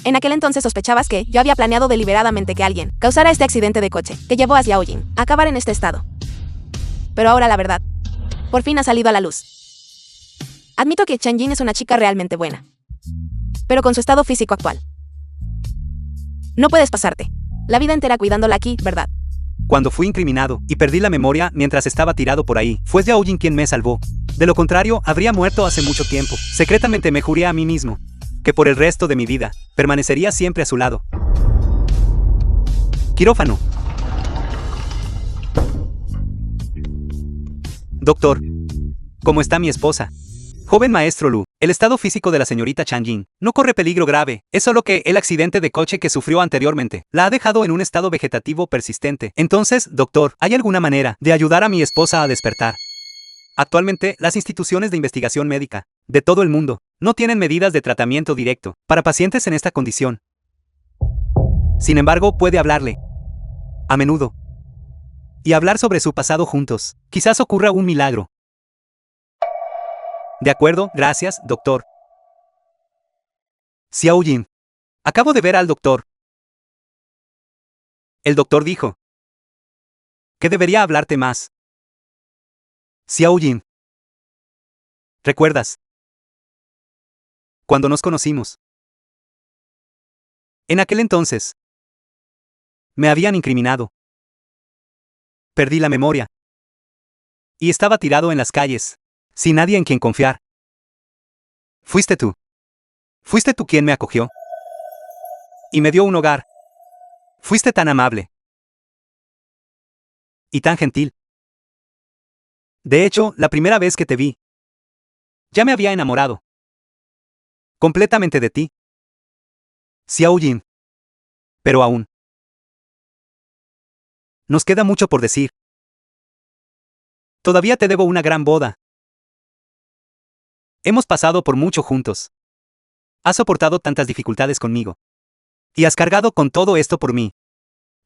En aquel entonces sospechabas que yo había planeado deliberadamente que alguien causara este accidente de coche que llevó a Xiao Jin a acabar en este estado. Pero ahora la verdad, por fin ha salido a la luz. Admito que Chang Yin es una chica realmente buena, pero con su estado físico actual, no puedes pasarte la vida entera cuidándola aquí, ¿verdad? Cuando fui incriminado y perdí la memoria mientras estaba tirado por ahí, fue Xiao Jin quien me salvó. De lo contrario, habría muerto hace mucho tiempo. Secretamente me juré a mí mismo que por el resto de mi vida permanecería siempre a su lado. Quirófano. Doctor, ¿cómo está mi esposa? Joven maestro Lu, el estado físico de la señorita Chang Yin no corre peligro grave, es solo que el accidente de coche que sufrió anteriormente la ha dejado en un estado vegetativo persistente. Entonces, doctor, ¿hay alguna manera de ayudar a mi esposa a despertar? Actualmente, las instituciones de investigación médica de todo el mundo no tienen medidas de tratamiento directo para pacientes en esta condición. Sin embargo, puede hablarle a menudo y hablar sobre su pasado juntos. Quizás ocurra un milagro. De acuerdo, gracias, doctor. Xiao Jin. Acabo de ver al doctor. El doctor dijo que debería hablarte más. Xiao Jin. ¿Recuerdas cuando nos conocimos? En aquel entonces me habían incriminado. Perdí la memoria y estaba tirado en las calles, sin nadie en quien confiar. Fuiste tú. Fuiste tú quien me acogió y me dio un hogar. Fuiste tan amable y tan gentil. De hecho, la primera vez que te vi, ya me había enamorado completamente de ti, Xiao Jin. Pero aún nos queda mucho por decir. Todavía te debo una gran boda. Hemos pasado por mucho juntos. Has soportado tantas dificultades conmigo. Y has cargado con todo esto por mí.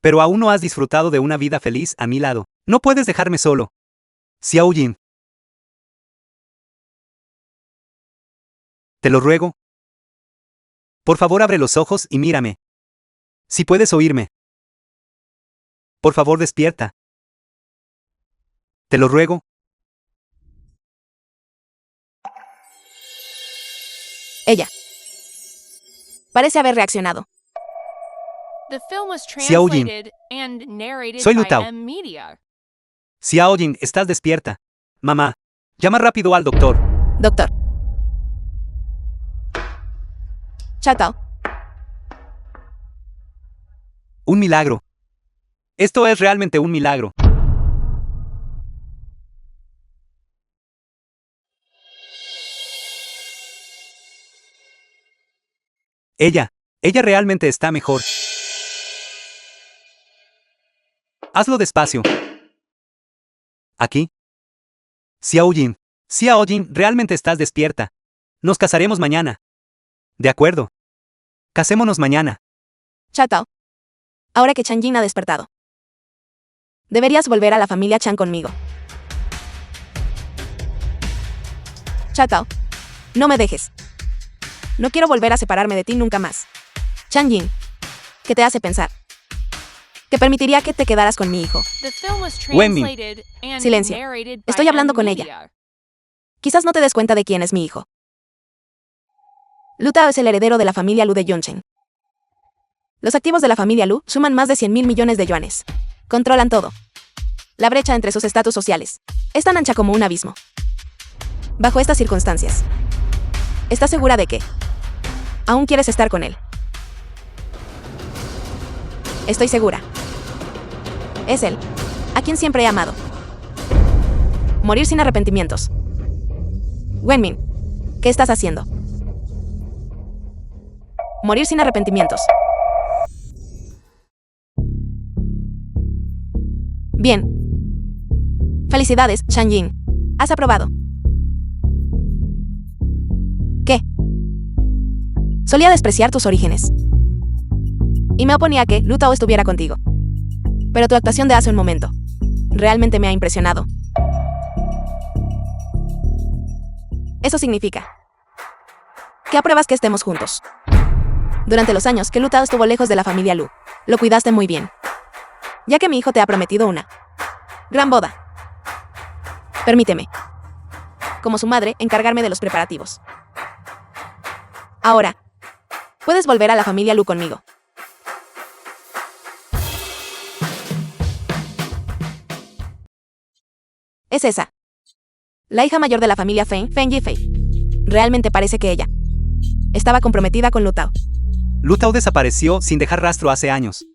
Pero aún no has disfrutado de una vida feliz a mi lado. No puedes dejarme solo. Xiao Jin. Te lo ruego. Por favor, abre los ojos y mírame. Si puedes oírme. Por favor, despierta. Te lo ruego. Ella parece haber reaccionado. The film was Xiao Jin. translated and narrated Soy Lu by Tao. M Media. Xiao Jin, estás despierta. Mamá, llama rápido al doctor. Doctor. Chatao. Un milagro. Esto es realmente un milagro. Ella realmente está mejor. Hazlo despacio. Aquí. Xiao Jin. Xiao Jin, realmente estás despierta. Nos casaremos mañana. De acuerdo. Casémonos mañana. Chao Tao. Ahora que Changjin ha despertado. Deberías volver a la familia Chan conmigo. Chao Tao. No me dejes. No quiero volver a separarme de ti nunca más. Changjin. ¿Qué te hace pensar? Que permitiría que te quedaras con mi hijo. The film was Wenmin. translated and Silencio. narrated by Estoy hablando con M-Media. ella. Quizás no te des cuenta de quién es mi hijo. Lu Tao es el heredero de la familia Lu de Yunchen. Los activos de la familia Lu suman más de 100.000 millones de yuanes. Controlan todo. La brecha entre sus estatus sociales es tan ancha como un abismo. Bajo estas circunstancias, ¿estás segura de que aún quieres estar con él? Estoy segura. Es él, a quien siempre he amado. Morir sin arrepentimientos. Wenmin, ¿qué estás haciendo? Morir sin arrepentimientos. Bien. Felicidades, Changjin. Has aprobado. ¿Qué? Solía despreciar tus orígenes. Y me oponía a que Lu Tao estuviera contigo. Pero tu actuación de hace un momento realmente me ha impresionado. Eso significa que apruebas que estemos juntos. Durante los años que Lu Tao estuvo lejos de la familia Lu, lo cuidaste muy bien. Ya que mi hijo te ha prometido una gran boda. Permíteme, como su madre, encargarme de los preparativos. Ahora, puedes volver a la familia Lu conmigo. Es esa. La hija mayor de la familia Feng, Feng Yifei. Realmente parece que ella estaba comprometida con Lu Tao. Lu Tao desapareció sin dejar rastro hace años.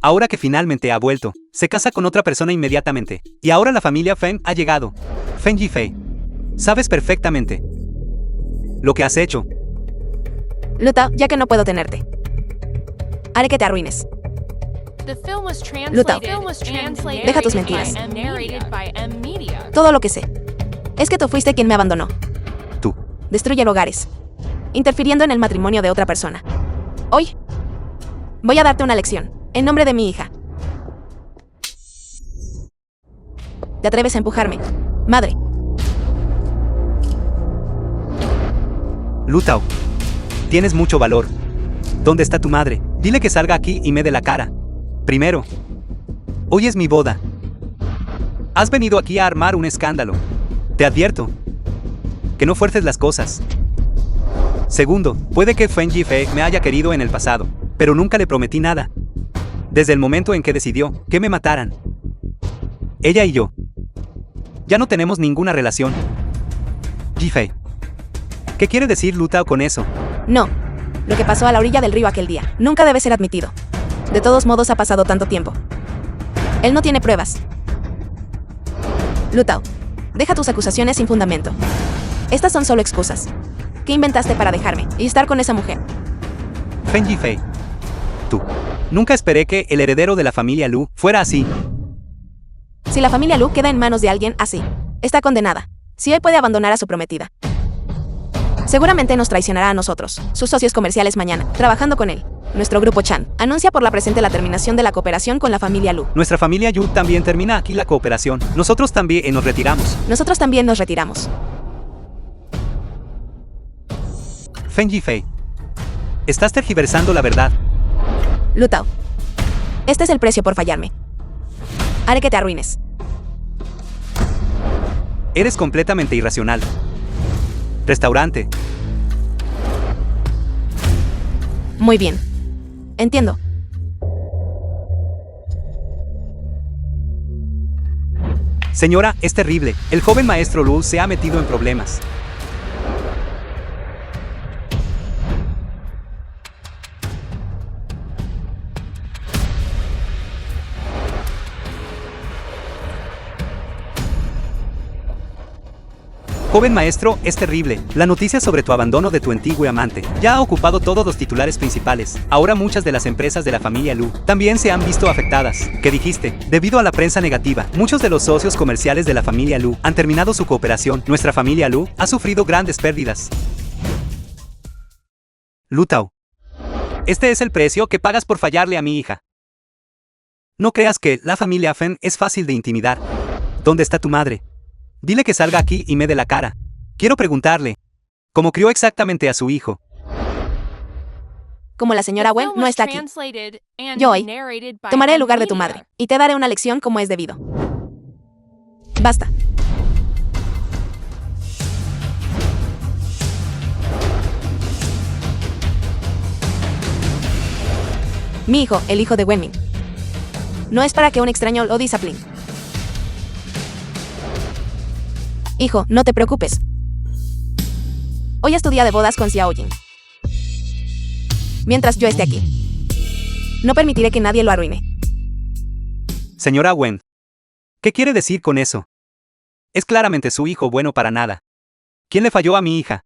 Ahora que finalmente ha vuelto, se casa con otra persona inmediatamente. Y ahora la familia Feng ha llegado. Feng Yifei. Sabes perfectamente lo que has hecho. Lu Tao, ya que no puedo tenerte, haré que te arruines. The film was Lu Tao, translated deja tus and mentiras. narrated by M-Media. Todo lo que sé es que tú fuiste quien me abandonó. Tú. Destruye hogares, interfiriendo en el matrimonio de otra persona. Hoy voy a darte una lección, en nombre de mi hija. ¿Te atreves a empujarme, madre? Lu Tao. Tienes mucho valor. ¿Dónde está tu madre? Dile que salga aquí y me dé la cara. Primero, hoy es mi boda. Has venido aquí a armar un escándalo. Te advierto que no fuerces las cosas. Segundo, puede que Feng Yifei me haya querido en el pasado, pero nunca le prometí nada. Desde el momento en que decidió que me mataran. Ella y yo ya no tenemos ninguna relación. Yifei. ¿Qué quiere decir Lu Tao con eso? No. Lo que pasó a la orilla del río aquel día nunca debe ser admitido. De todos modos ha pasado tanto tiempo. Él no tiene pruebas. Lu Tao, deja tus acusaciones sin fundamento. Estas son solo excusas. ¿Qué inventaste para dejarme y estar con esa mujer? Feng Yifei. Tú. Nunca esperé que el heredero de la familia Lu fuera así. Si la familia Lu queda en manos de alguien así, está condenada. Si él puede abandonar a su prometida, seguramente nos traicionará a nosotros, sus socios comerciales mañana, trabajando con él. Nuestro grupo Chan anuncia por la presente la terminación de la cooperación con la familia Lu. Nuestra familia Yu también termina aquí la cooperación. Nosotros también nos retiramos. Nosotros también nos retiramos. Feng Yifei. Estás tergiversando la verdad. Lu Tao, este es el precio por fallarme. Haré que te arruines. Eres completamente irracional. Restaurante. Muy bien. Entiendo. Señora, es terrible. El joven maestro Lu se ha metido en problemas. Joven maestro, es terrible. La noticia sobre tu abandono de tu antiguo amante ya ha ocupado todos los titulares principales. Ahora muchas de las empresas de la familia Lu también se han visto afectadas. ¿Qué dijiste? Debido a la prensa negativa, muchos de los socios comerciales de la familia Lu han terminado su cooperación. Nuestra familia Lu ha sufrido grandes pérdidas. Lutao. Este es el precio que pagas por fallarle a mi hija. No creas que la familia Feng es fácil de intimidar. ¿Dónde está tu madre? Dile que salga aquí y me dé la cara. Quiero preguntarle. ¿Cómo crió exactamente a su hijo? Como la señora The Wen film no was está aquí. translated and Yo hoy narrated by tomaré el lugar de tu M-Media. madre y te daré una lección como es debido. Basta. Mi hijo, el hijo de Wenmin. No es para que un extraño lo discipline. Hijo, no te preocupes. Hoy es tu día de bodas con Xiao Jing. Mientras yo esté aquí, no permitiré que nadie lo arruine. Señora Wen. ¿Qué quiere decir con eso? Es claramente su hijo bueno para nada. ¿Quién le falló a mi hija?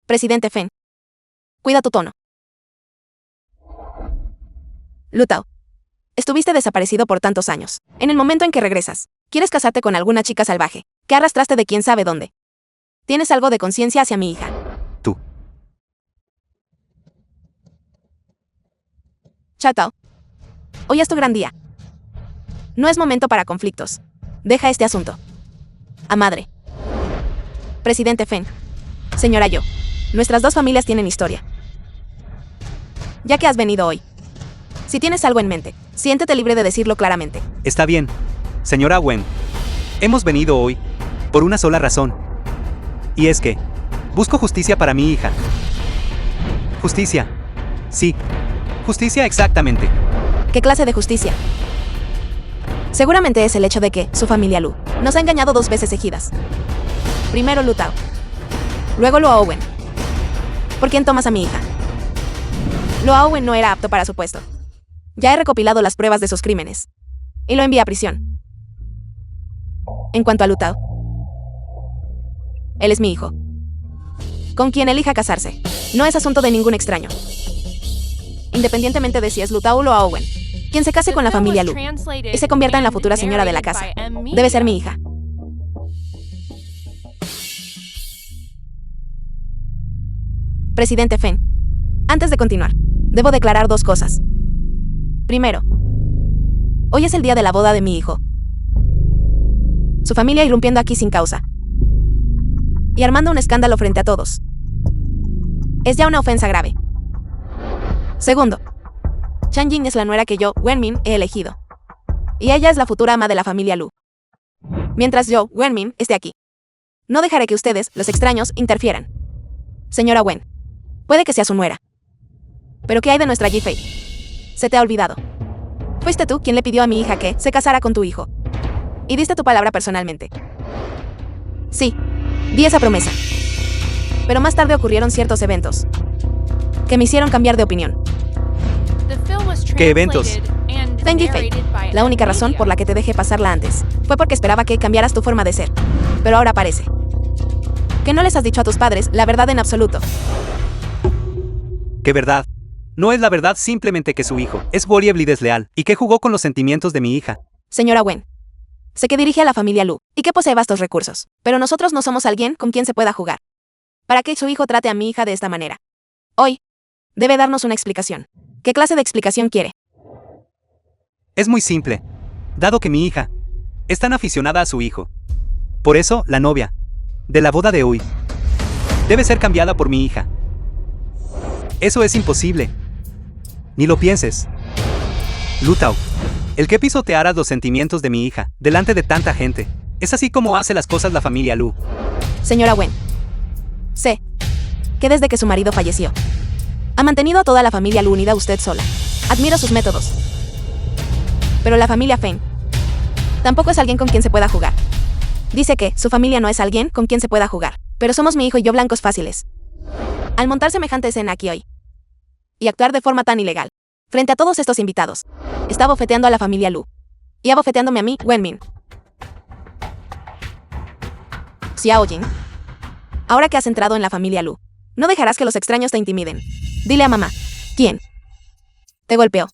Presidente Feng. Cuida tu tono. Lutao. Estuviste desaparecido por tantos años. En el momento en que regresas, quieres casarte con alguna chica salvaje, que arrastraste de quién sabe dónde. Tienes algo de conciencia hacia mi hija. Tú. Chatao. Hoy es tu gran día. No es momento para conflictos. Deja este asunto. A madre. Presidente Feng. Señora Yo. Nuestras dos familias tienen historia. Ya que has venido hoy, si tienes algo en mente, siéntete libre de decirlo claramente. Está bien. Señora Wen. Hemos venido hoy por una sola razón. Y es que busco justicia para mi hija. Justicia. Sí. Justicia exactamente. ¿Qué clase de justicia? Seguramente es el hecho de que su familia Lu nos ha engañado 2 veces seguidas. Primero Lutao. Luego Luo Wen. ¿Por quién tomas a mi hija? Luo Wen no era apto para su puesto. Ya he recopilado las pruebas de sus crímenes. Y lo envié a prisión. En cuanto a Lutao, él es mi hijo. Con quien elija casarse. No es asunto de ningún extraño. Independientemente de si es Lutao o Luo Wen. Quien se case con la familia Lu y se convierta en la futura señora de la casa, debe ser mi hija. Presidente Feng. Antes de continuar, debo declarar 2 cosas. Primero, hoy es el día de la boda de mi hijo. Su familia irrumpiendo aquí sin causa y armando un escándalo frente a todos. Es ya una ofensa grave. Segundo, Changjing es la nuera que yo, Wenmin, he elegido. Y ella es la futura ama de la familia Lu. Mientras yo, Wenmin, esté aquí, no dejaré que ustedes, los extraños, interfieran. Señora Wen, puede que sea su nuera. Pero ¿qué hay de nuestra Yifei? Se te ha olvidado. Fuiste tú quien le pidió a mi hija que se casara con tu hijo. Y diste tu palabra personalmente. Sí, di esa promesa. Pero más tarde ocurrieron ciertos eventos que me hicieron cambiar de opinión. ¿Qué eventos? Feng Yifei, la única razón por la que te dejé pasarla antes fue porque esperaba que cambiaras tu forma de ser. Pero ahora parece que no les has dicho a tus padres la verdad en absoluto. ¿Qué verdad? No es la verdad simplemente que su hijo es variable y desleal, y que jugó con los sentimientos de mi hija. Señora Wen, sé que dirige a la familia Lu y que posee vastos recursos, pero nosotros no somos alguien con quien se pueda jugar. Para que su hijo trate a mi hija de esta manera. Hoy, debe darnos una explicación. ¿Qué clase de explicación quiere? Es muy simple. Dado que mi hija es tan aficionada a su hijo. Por eso, la novia de la boda de hoy debe ser cambiada por mi hija. Eso es imposible. Ni lo pienses. Lutao, el que pisotearas los sentimientos de mi hija delante de tanta gente. Es así como hace las cosas la familia Lu. Señora Wen, sé que desde que su marido falleció, ha mantenido a toda la familia Lu unida usted sola. Admiro sus métodos. Pero la familia Feng tampoco es alguien con quien se pueda jugar. Dice que su familia no es alguien con quien se pueda jugar. Pero somos mi hijo y yo blancos fáciles. Al montar semejante escena aquí hoy y actuar de forma tan ilegal frente a todos estos invitados, está bofeteando a la familia Lu y abofeteándome a mí, Wenmin. Xiao Jing, ahora que has entrado en la familia Lu, no dejarás que los extraños te intimiden. Dile a mamá. ¿Quién te golpeó?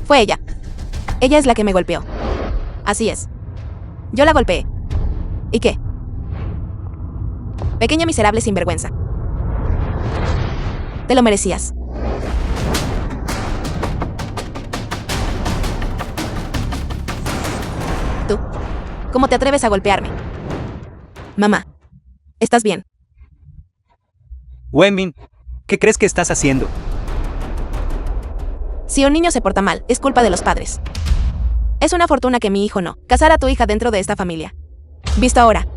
Fue ella. Ella es la que me golpeó. Así es. Yo la golpeé. ¿Y qué? Pequeña miserable sinvergüenza. Te lo merecías. Tú. ¿Cómo te atreves a golpearme? Mamá. ¿Estás bien? Wenmin, ¿qué crees que estás haciendo? Si un niño se porta mal, es culpa de los padres. Es una fortuna que mi hijo no. Casar a tu hija dentro de esta familia. Visto ahora.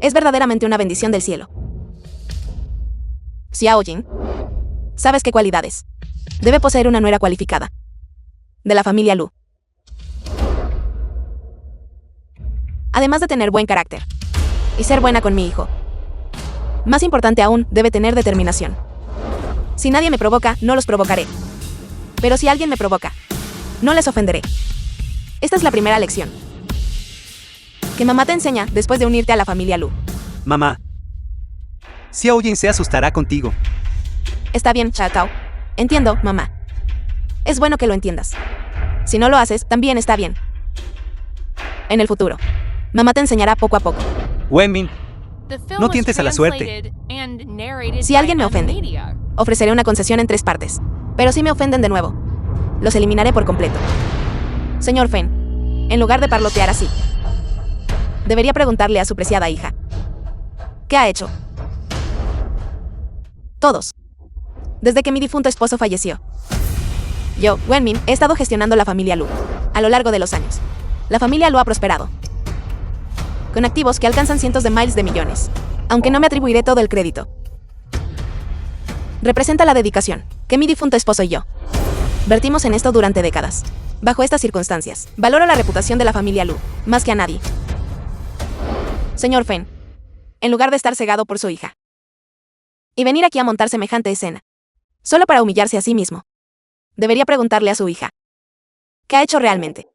Es verdaderamente una bendición del cielo. Xiao Jing. ¿Sabes qué cualidades? Debe poseer una nuera cualificada. De la familia Lu. Además de tener buen carácter. Y ser buena con mi hijo. Más importante aún, debe tener determinación. Si nadie me provoca, no los provocaré. Pero si alguien me provoca, no les ofenderé. Esta es la primera lección que mamá te enseña después de unirte a la familia Lu. Mamá. Xiao Jing se asustará contigo. Está bien, Chao. Entiendo, mamá. Es bueno que lo entiendas. Si no lo haces, también está bien. En el futuro, mamá te enseñará poco a poco. Wenmin, The film No was tientes a la suerte. translated and narrated Si by alguien me M ofende, Media. ofreceré una concesión en 3 partes. Pero si me ofenden de nuevo, los eliminaré por completo. Señor Fen, en lugar de parlotear así, debería preguntarle a su preciada hija. ¿Qué ha hecho? Todos. Desde que mi difunto esposo falleció. Yo, Wenmin, he estado gestionando la familia Lu. A lo largo de los años. La familia Lu ha prosperado. Con activos que alcanzan cientos de miles de millones. Aunque no me atribuiré todo el crédito. Representa la dedicación que mi difunto esposo y yo vertimos en esto durante décadas. Bajo estas circunstancias, valoro la reputación de la familia Lu, más que a nadie. Señor Fen, en lugar de estar cegado por su hija y venir aquí a montar semejante escena, solo para humillarse a sí mismo, debería preguntarle a su hija, ¿qué ha hecho realmente?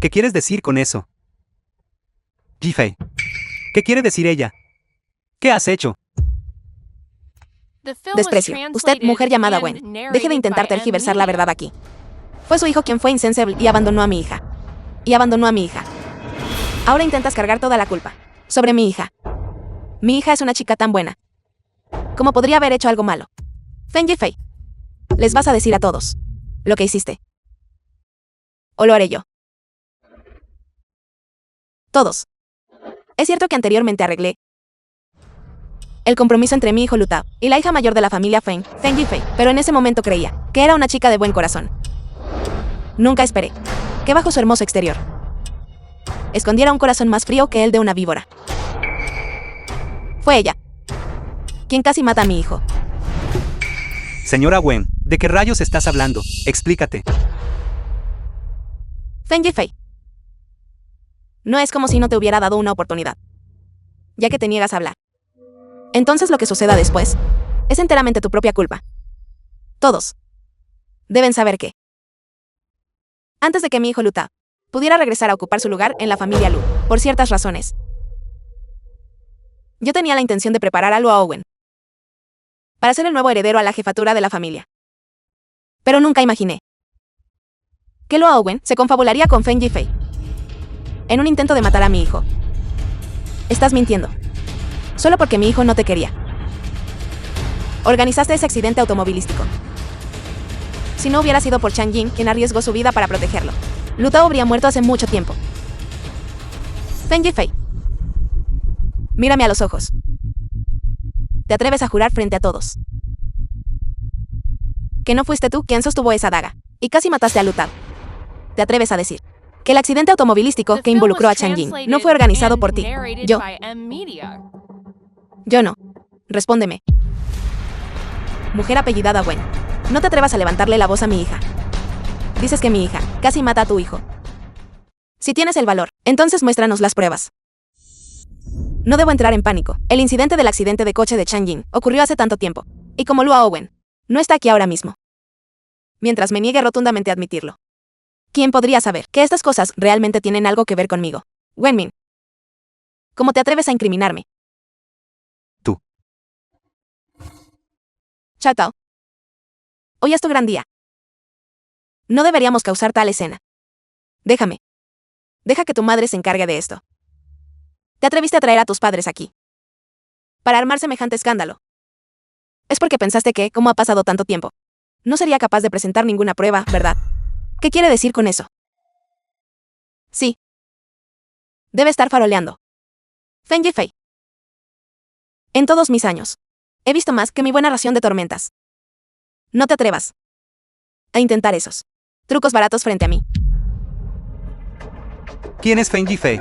¿qué quieres decir con eso? Jifei. ¿Qué quiere decir ella? ¿Qué has hecho? The film was Desprecio. Usted, translated mujer llamada and Wen, narrated deje de intentar by M tergiversar la Media. verdad aquí. Fue su hijo quien fue insensible y abandonó a mi hija. Y abandonó a mi hija. Ahora intentas cargar toda la culpa sobre mi hija. Mi hija es una chica tan buena. ¿Cómo podría haber hecho algo malo? Feng Yifei. Les vas a decir a todos lo que hiciste. ¿O lo haré yo? Todos. Es cierto que anteriormente arreglé el compromiso entre mi hijo Lu Tao y la hija mayor de la familia Feng, Feng Yifei, pero en ese momento creía que era una chica de buen corazón. Nunca esperé que bajo su hermoso exterior escondiera un corazón más frío que el de una víbora. Fue ella quien casi mata a mi hijo. Señora Wen, ¿de qué rayos estás hablando? Explícate. Feng Yifei. No es como si no te hubiera dado una oportunidad, ya que te niegas a hablar. Entonces lo que suceda después es enteramente tu propia culpa. Todos deben saber que, antes de que mi hijo Lu Tao pudiera regresar a ocupar su lugar en la familia Lu, por ciertas razones, yo tenía la intención de preparar a Lu Owen para ser el nuevo heredero a la jefatura de la familia. Pero nunca imaginé que Lu Owen se confabularía con Feng Yifei en un intento de matar a mi hijo. Estás mintiendo. Solo porque mi hijo no te quería. Organizaste ese accidente automovilístico. Si no hubiera sido por Chang Ying, quien arriesgó su vida para protegerlo, Lu Tao habría muerto hace mucho tiempo. Feng Yifei. Mírame a los ojos. Te atreves a jurar frente a todos que no fuiste tú quien sostuvo esa daga y casi mataste a Lu Tao. Te atreves a decir que el accidente automovilístico The que film involucró a was Chang Ying translated no fue organizado and por ti. narrated Yo. by M Media. Yo no. Respóndeme. Mujer apellidada Wen, no te atrevas a levantarle la voz a mi hija. Dices que mi hija casi mata a tu hijo. Si tienes el valor, entonces muéstranos las pruebas. No debo entrar en pánico. El incidente del accidente de coche de Chang Ying ocurrió hace tanto tiempo. Y como Lu Owen no está aquí ahora mismo. Mientras me niegue rotundamente a admitirlo. ¿Quién podría saber que estas cosas realmente tienen algo que ver conmigo? Wenmin. ¿Cómo te atreves a incriminarme? Tú. Chao Tao. Hoy es tu gran día. No deberíamos causar tal escena. Déjame. Deja que tu madre se encargue de esto. Te atreviste a traer a tus padres aquí. para armar semejante escándalo. Es porque pensaste que, como ha pasado tanto tiempo, no sería capaz de presentar ninguna prueba, ¿verdad? ¿Qué quiere decir con eso? Sí. Debe estar faroleando. Feng Yifei. En todos mis años, he visto más que mi buena ración de tormentas. No te atrevas a intentar esos trucos baratos frente a mí. ¿Quién es Feng Yifei?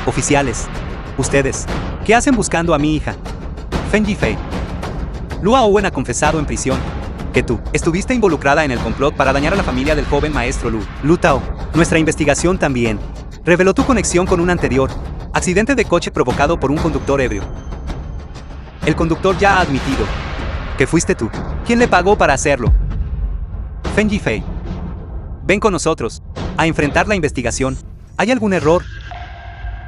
Oficiales. Ustedes. ¿Qué hacen buscando a mi hija? Feng Yifei. Lu Aowen ha confesado en prisión que tú estuviste involucrada en el complot para dañar a la familia del joven maestro Lu Tao. Nuestra investigación también reveló tu conexión con un anterior accidente de coche provocado por un conductor ebrio. El conductor ya ha admitido que fuiste tú quien le pagó para hacerlo. Feng Yifei, ven con nosotros a enfrentar la investigación. ¿Hay algún error?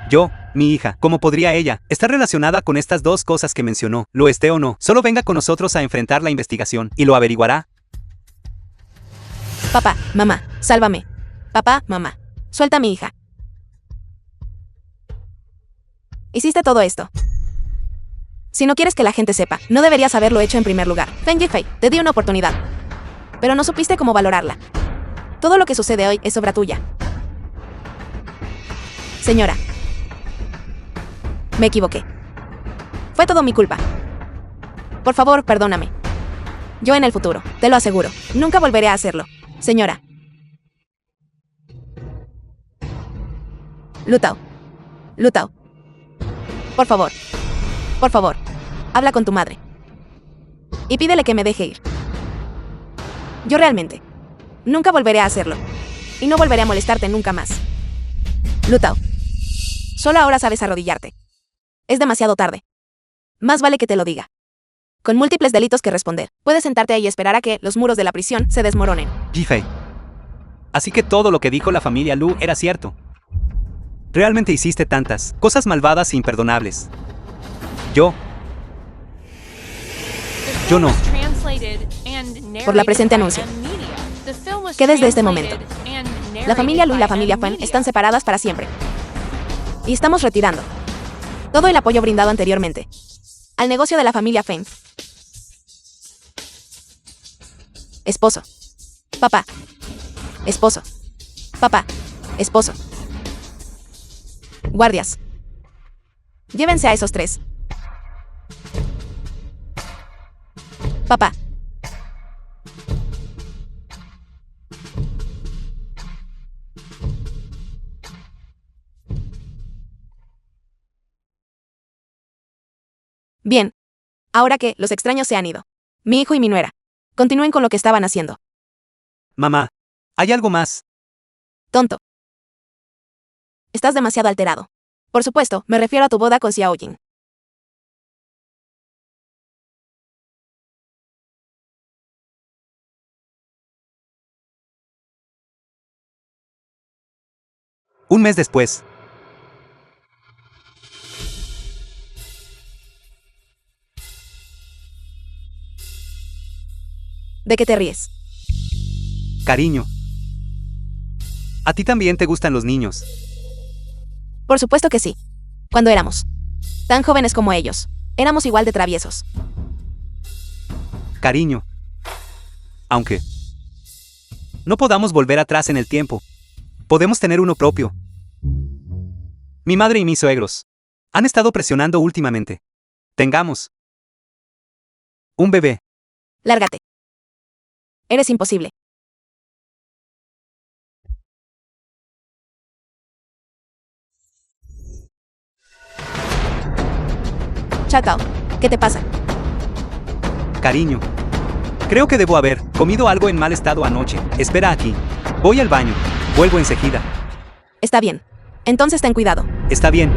Yo, mi hija, ¿cómo podría ella estar relacionada con estas dos cosas que mencionó? Lo esté o no, solo venga con nosotros a enfrentar la investigación y lo averiguará. Papá, mamá, sálvame. Papá, mamá, suelta a mi hija. Hiciste todo esto. Si no quieres que la gente sepa, no deberías haberlo hecho en primer lugar. Feng Yifei, te di una oportunidad, pero no supiste cómo valorarla. Todo lo que sucede hoy es obra tuya. Señora, me equivoqué. Fue todo mi culpa. Por favor, perdóname. Yo en el futuro, te lo aseguro, nunca volveré a hacerlo. Señora. Lu Tao. Lu Tao. Por favor, habla con tu madre. Y pídele que me deje ir. Yo realmente nunca volveré a hacerlo. Y no volveré a molestarte nunca más. Lu Tao. Solo ahora sabes arrodillarte. Es demasiado tarde. Más vale que te lo diga. Con múltiples delitos que responder, puedes sentarte ahí y esperar a que los muros de la prisión se desmoronen. Yifei. Así que todo lo que dijo la familia Lu era cierto. Realmente hiciste tantas cosas malvadas e imperdonables. Yo no. Por la presente anuncio, que desde este momento, la familia Lu y la familia Fan están separadas para siempre. Y estamos retirando todo el apoyo brindado anteriormente al negocio de la familia Feng. Esposo. Papá. Esposo. Papá. Esposo. Guardias. Llévense a esos tres. Papá. Bien. Ahora que los extraños se han ido, mi hijo y mi nuera continúen con lo que estaban haciendo. Mamá, hay algo más. Tonto. Estás demasiado alterado. Por supuesto, me refiero a tu boda con Xiao Jing. Un mes después. ¿De qué te ríes? Cariño. ¿A ti también te gustan los niños? Por supuesto que sí. Cuando éramos tan jóvenes como ellos, éramos igual de traviesos. Cariño. Aunque no podamos volver atrás en el tiempo, podemos tener uno propio. Mi madre y mis suegros han estado presionando últimamente. Tengamos un bebé. Lárgate. Eres imposible. Chacao, ¿qué te pasa? Cariño. Creo que debo haber comido algo en mal estado anoche. Espera aquí. Voy al baño. Vuelvo enseguida. Está bien. Entonces ten cuidado. Está bien.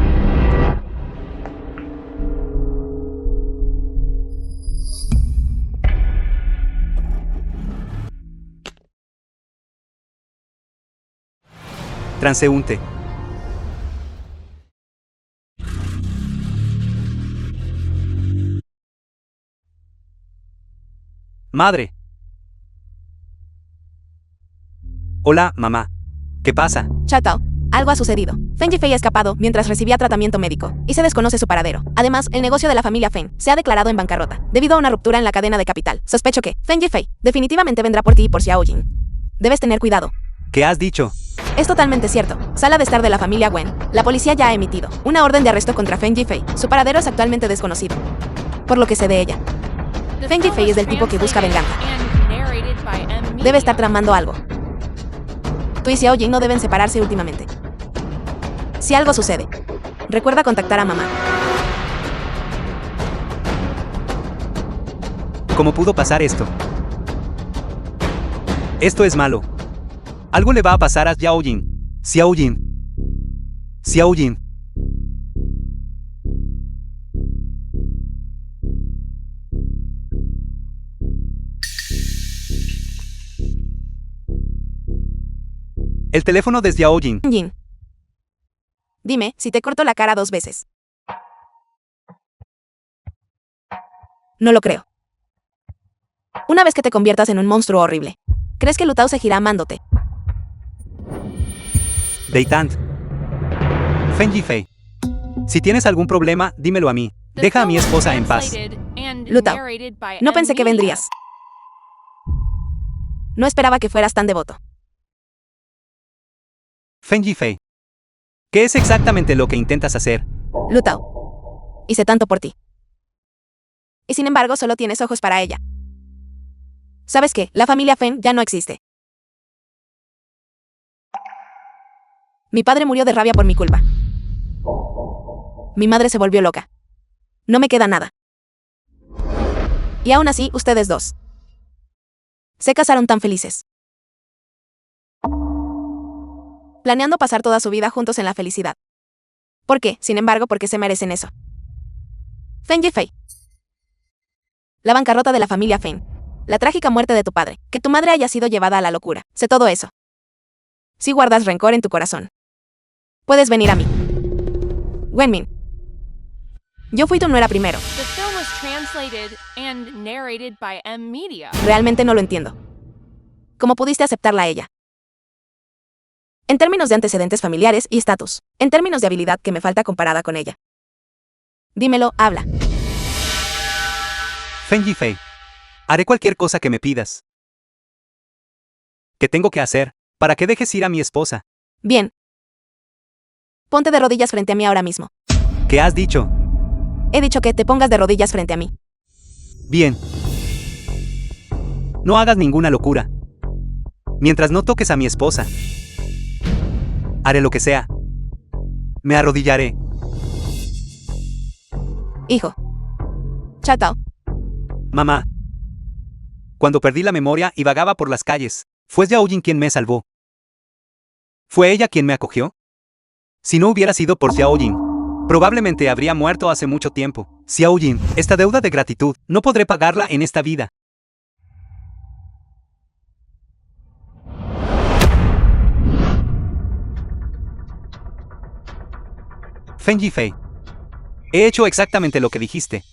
Transeúnte. Madre. Hola, mamá. ¿Qué pasa? Chacao, Algo ha sucedido. Feng Yifei ha escapado mientras recibía tratamiento médico, y se desconoce su paradero. Además, el negocio de la familia Feng se ha declarado en bancarrota, debido a una ruptura en la cadena de capital. Sospecho que Feng Yifei definitivamente vendrá por ti y por Xiao Jin. Debes tener cuidado. ¿Qué has dicho? Es totalmente cierto. Sala de estar de la familia Wen. La policía ya ha emitido una orden de arresto contra Feng Yifei. Su paradero es actualmente desconocido. Por lo que sé de ella. Feng Yifei es del tipo que busca venganza. Debe estar tramando algo. Tú y Xiao Jin no deben separarse últimamente. Si algo sucede, recuerda contactar a mamá. ¿Cómo pudo pasar esto? Esto es malo. Algo le va a pasar a Xiao Jin. Xiao Jin. Xiao Jin. El teléfono de Xiao Jin. Jin. Dime si te corto la cara 2 veces. No lo creo. Una vez que te conviertas en un monstruo horrible, ¿crees que Lu Tao seguirá amándote? Deitant. Feng Yifei. Si tienes algún problema, dímelo a mí. Deja a mi esposa en paz. Lu Tao, no pensé que vendrías. No esperaba que fueras tan devoto. Feng Yifei. ¿Qué es exactamente lo que intentas hacer? Lu Tao, hice tanto por ti. Y sin embargo, solo tienes ojos para ella. ¿Sabes qué? La familia Feng ya no existe. Mi padre murió de rabia por mi culpa. Mi madre se volvió loca. No me queda nada. Y aún así, ustedes dos se casaron tan felices, planeando pasar toda su vida juntos en la felicidad. ¿Por qué? Sin embargo, porque se merecen eso. Feng Yifei. La bancarrota de la familia Feng. La trágica muerte de tu padre. Que tu madre haya sido llevada a la locura. Sé todo eso. Si guardas rencor en tu corazón, puedes venir a mí. Wenmin. Yo fui tu nuera primero. The film was translated and narrated by M Media. Realmente no lo entiendo. ¿Cómo pudiste aceptarla a ella? En términos de antecedentes familiares y estatus. En términos de habilidad que me falta comparada con ella. Dímelo, habla. Feng Yifei. Haré cualquier cosa que me pidas. ¿Qué tengo que hacer para que dejes ir a mi esposa? Bien. Ponte de rodillas frente a mí ahora mismo. ¿Qué has dicho? He dicho que te pongas de rodillas frente a mí. Bien. No hagas ninguna locura. Mientras no toques a mi esposa, haré lo que sea. Me arrodillaré. Hijo. Chao Tao. Mamá. Cuando perdí la memoria y vagaba por las calles, fue Xiao Jin quien me salvó. ¿Fue ella quien me acogió? Si no hubiera sido por Xiao Jin, probablemente habría muerto hace mucho tiempo. Xiao Jin, esta deuda de gratitud, no podré pagarla en esta vida. Feng Yifei. He hecho exactamente lo que dijiste.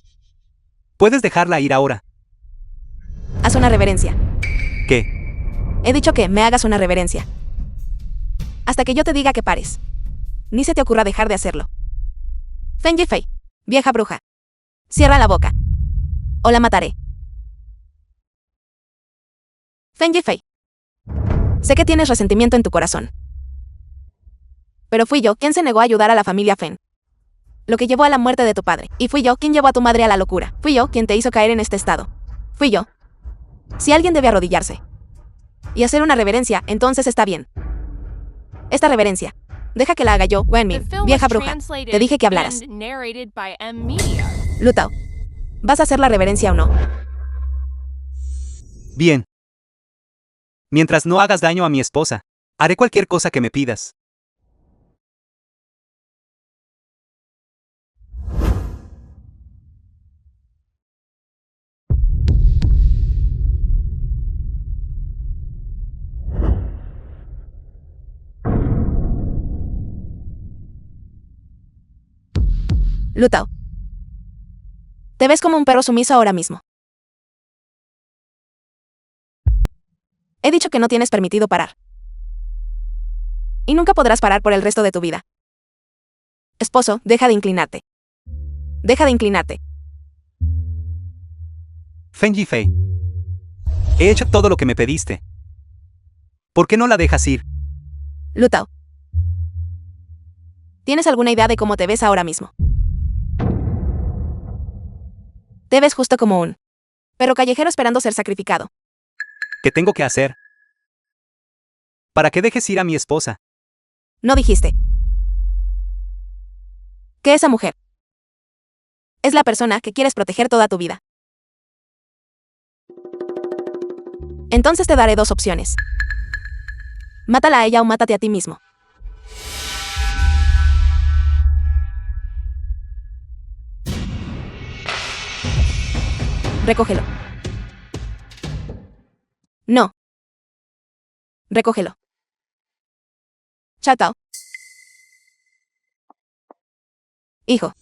Puedes dejarla ir ahora. Haz una reverencia. ¿Qué? He dicho que me hagas una reverencia. Hasta que yo te diga que pares. Ni se te ocurra dejar de hacerlo. Feng Yifei, vieja bruja. Cierra la boca. O la mataré. Feng Yifei. Sé que tienes resentimiento en tu corazón. Pero fui yo quien se negó a ayudar a la familia Feng. Lo que llevó a la muerte de tu padre. Y fui yo quien llevó a tu madre a la locura. Fui yo quien te hizo caer en este estado. Fui yo. Si alguien debe arrodillarse y hacer una reverencia, entonces está bien. Esta reverencia, deja que la haga yo, Wenmin, vieja bruja. Te dije que hablaras. Lu Tao, ¿vas a hacer la reverencia o no? Bien. Mientras no hagas daño a mi esposa, haré cualquier cosa que me pidas. Lu Tao, te ves como un perro sumiso ahora mismo. He dicho que no tienes permitido parar. Y nunca podrás parar por el resto de tu vida. Esposo, deja de inclinarte. Deja de inclinarte. Feng Yifei. He hecho todo lo que me pediste. ¿Por qué no la dejas ir? Lu Tao. ¿Tienes alguna idea de cómo te ves ahora mismo? Te ves justo como un perro callejero esperando ser sacrificado. ¿Qué tengo que hacer? ¿Para qué dejes ir a mi esposa? No dijiste que esa mujer es la persona que quieres proteger toda tu vida. Entonces te daré dos opciones. Mátala a ella o mátate a ti mismo. Recógelo. No. Recógelo. Chao, Tao. Hijo.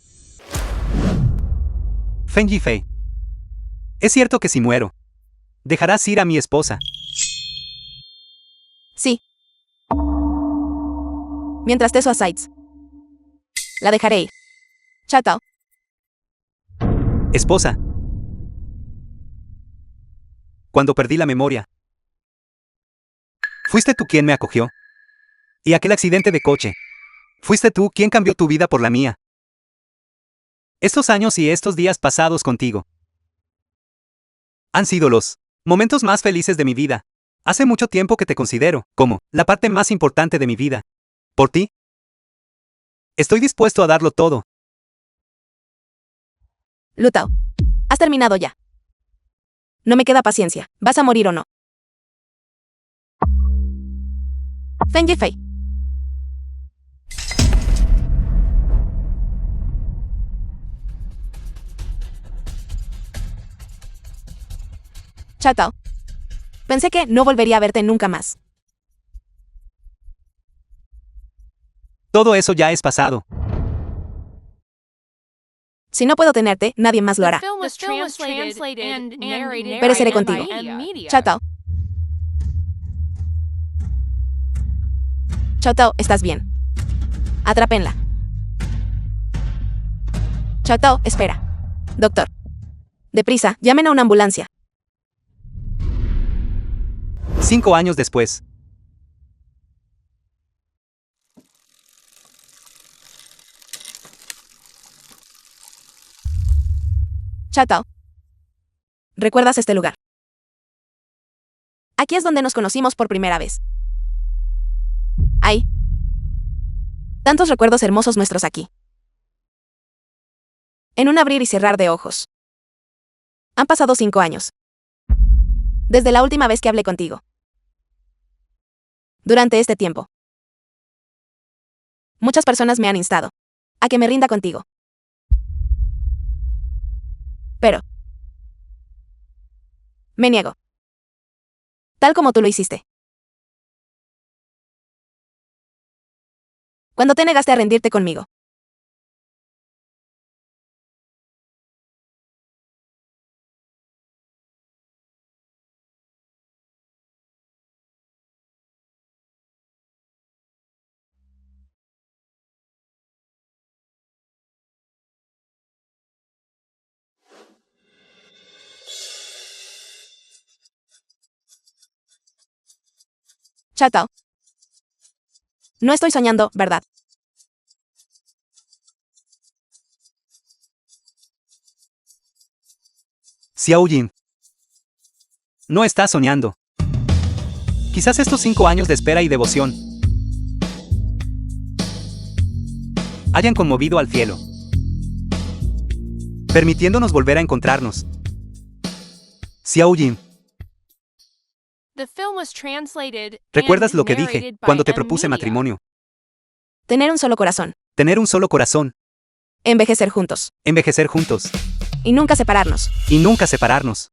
Feng Yifei. Es cierto que si muero, dejarás ir a mi esposa. Sí. Mientras Teso a Sides. La dejaré ir. Chao, Tao. Esposa. Cuando perdí la memoria, fuiste tú quien me acogió. Y aquel accidente de coche, fuiste tú quien cambió tu vida por la mía. Estos años y estos días pasados contigo han sido los momentos más felices de mi vida. Hace mucho tiempo que te considero como la parte más importante de mi vida. Por ti, estoy dispuesto a darlo todo. Lu Tao. Has terminado ya. No me queda paciencia. ¿Vas a morir o no? Feng Yifei. Chao, Tao. Pensé que no volvería a verte nunca más. Todo eso ya es pasado. Si no puedo tenerte, nadie más lo hará. The film was translated and narrated Pereceré by contigo. M Media. Chao, Tao. Chao, Tao, estás bien. Atrápenla. Chao, Tao, espera. Doctor. Deprisa, llamen a una ambulancia. 5 años después. Chao, Tao. ¿Recuerdas este lugar? Aquí es donde nos conocimos por primera vez. Hay tantos recuerdos hermosos nuestros aquí. En un abrir y cerrar de ojos. Han pasado 5 años. Desde la última vez que hablé contigo. Durante este tiempo, muchas personas me han instado a que me rinda contigo. Pero me niego. Tal como tú lo hiciste. Cuando te negaste a rendirte conmigo. Chao, Tao. No estoy soñando, ¿verdad? Xiao Jin. No estás soñando. Quizás estos 5 años de espera y devoción hayan conmovido al cielo, permitiéndonos volver a encontrarnos. Xiao Jin. The film was translated ¿Recuerdas and lo que dije narrated by cuando te M propuse Media. matrimonio? Tener un solo corazón. Tener un solo corazón, Envejecer juntos. envejecer juntos Y nunca separarnos. y nunca separarnos.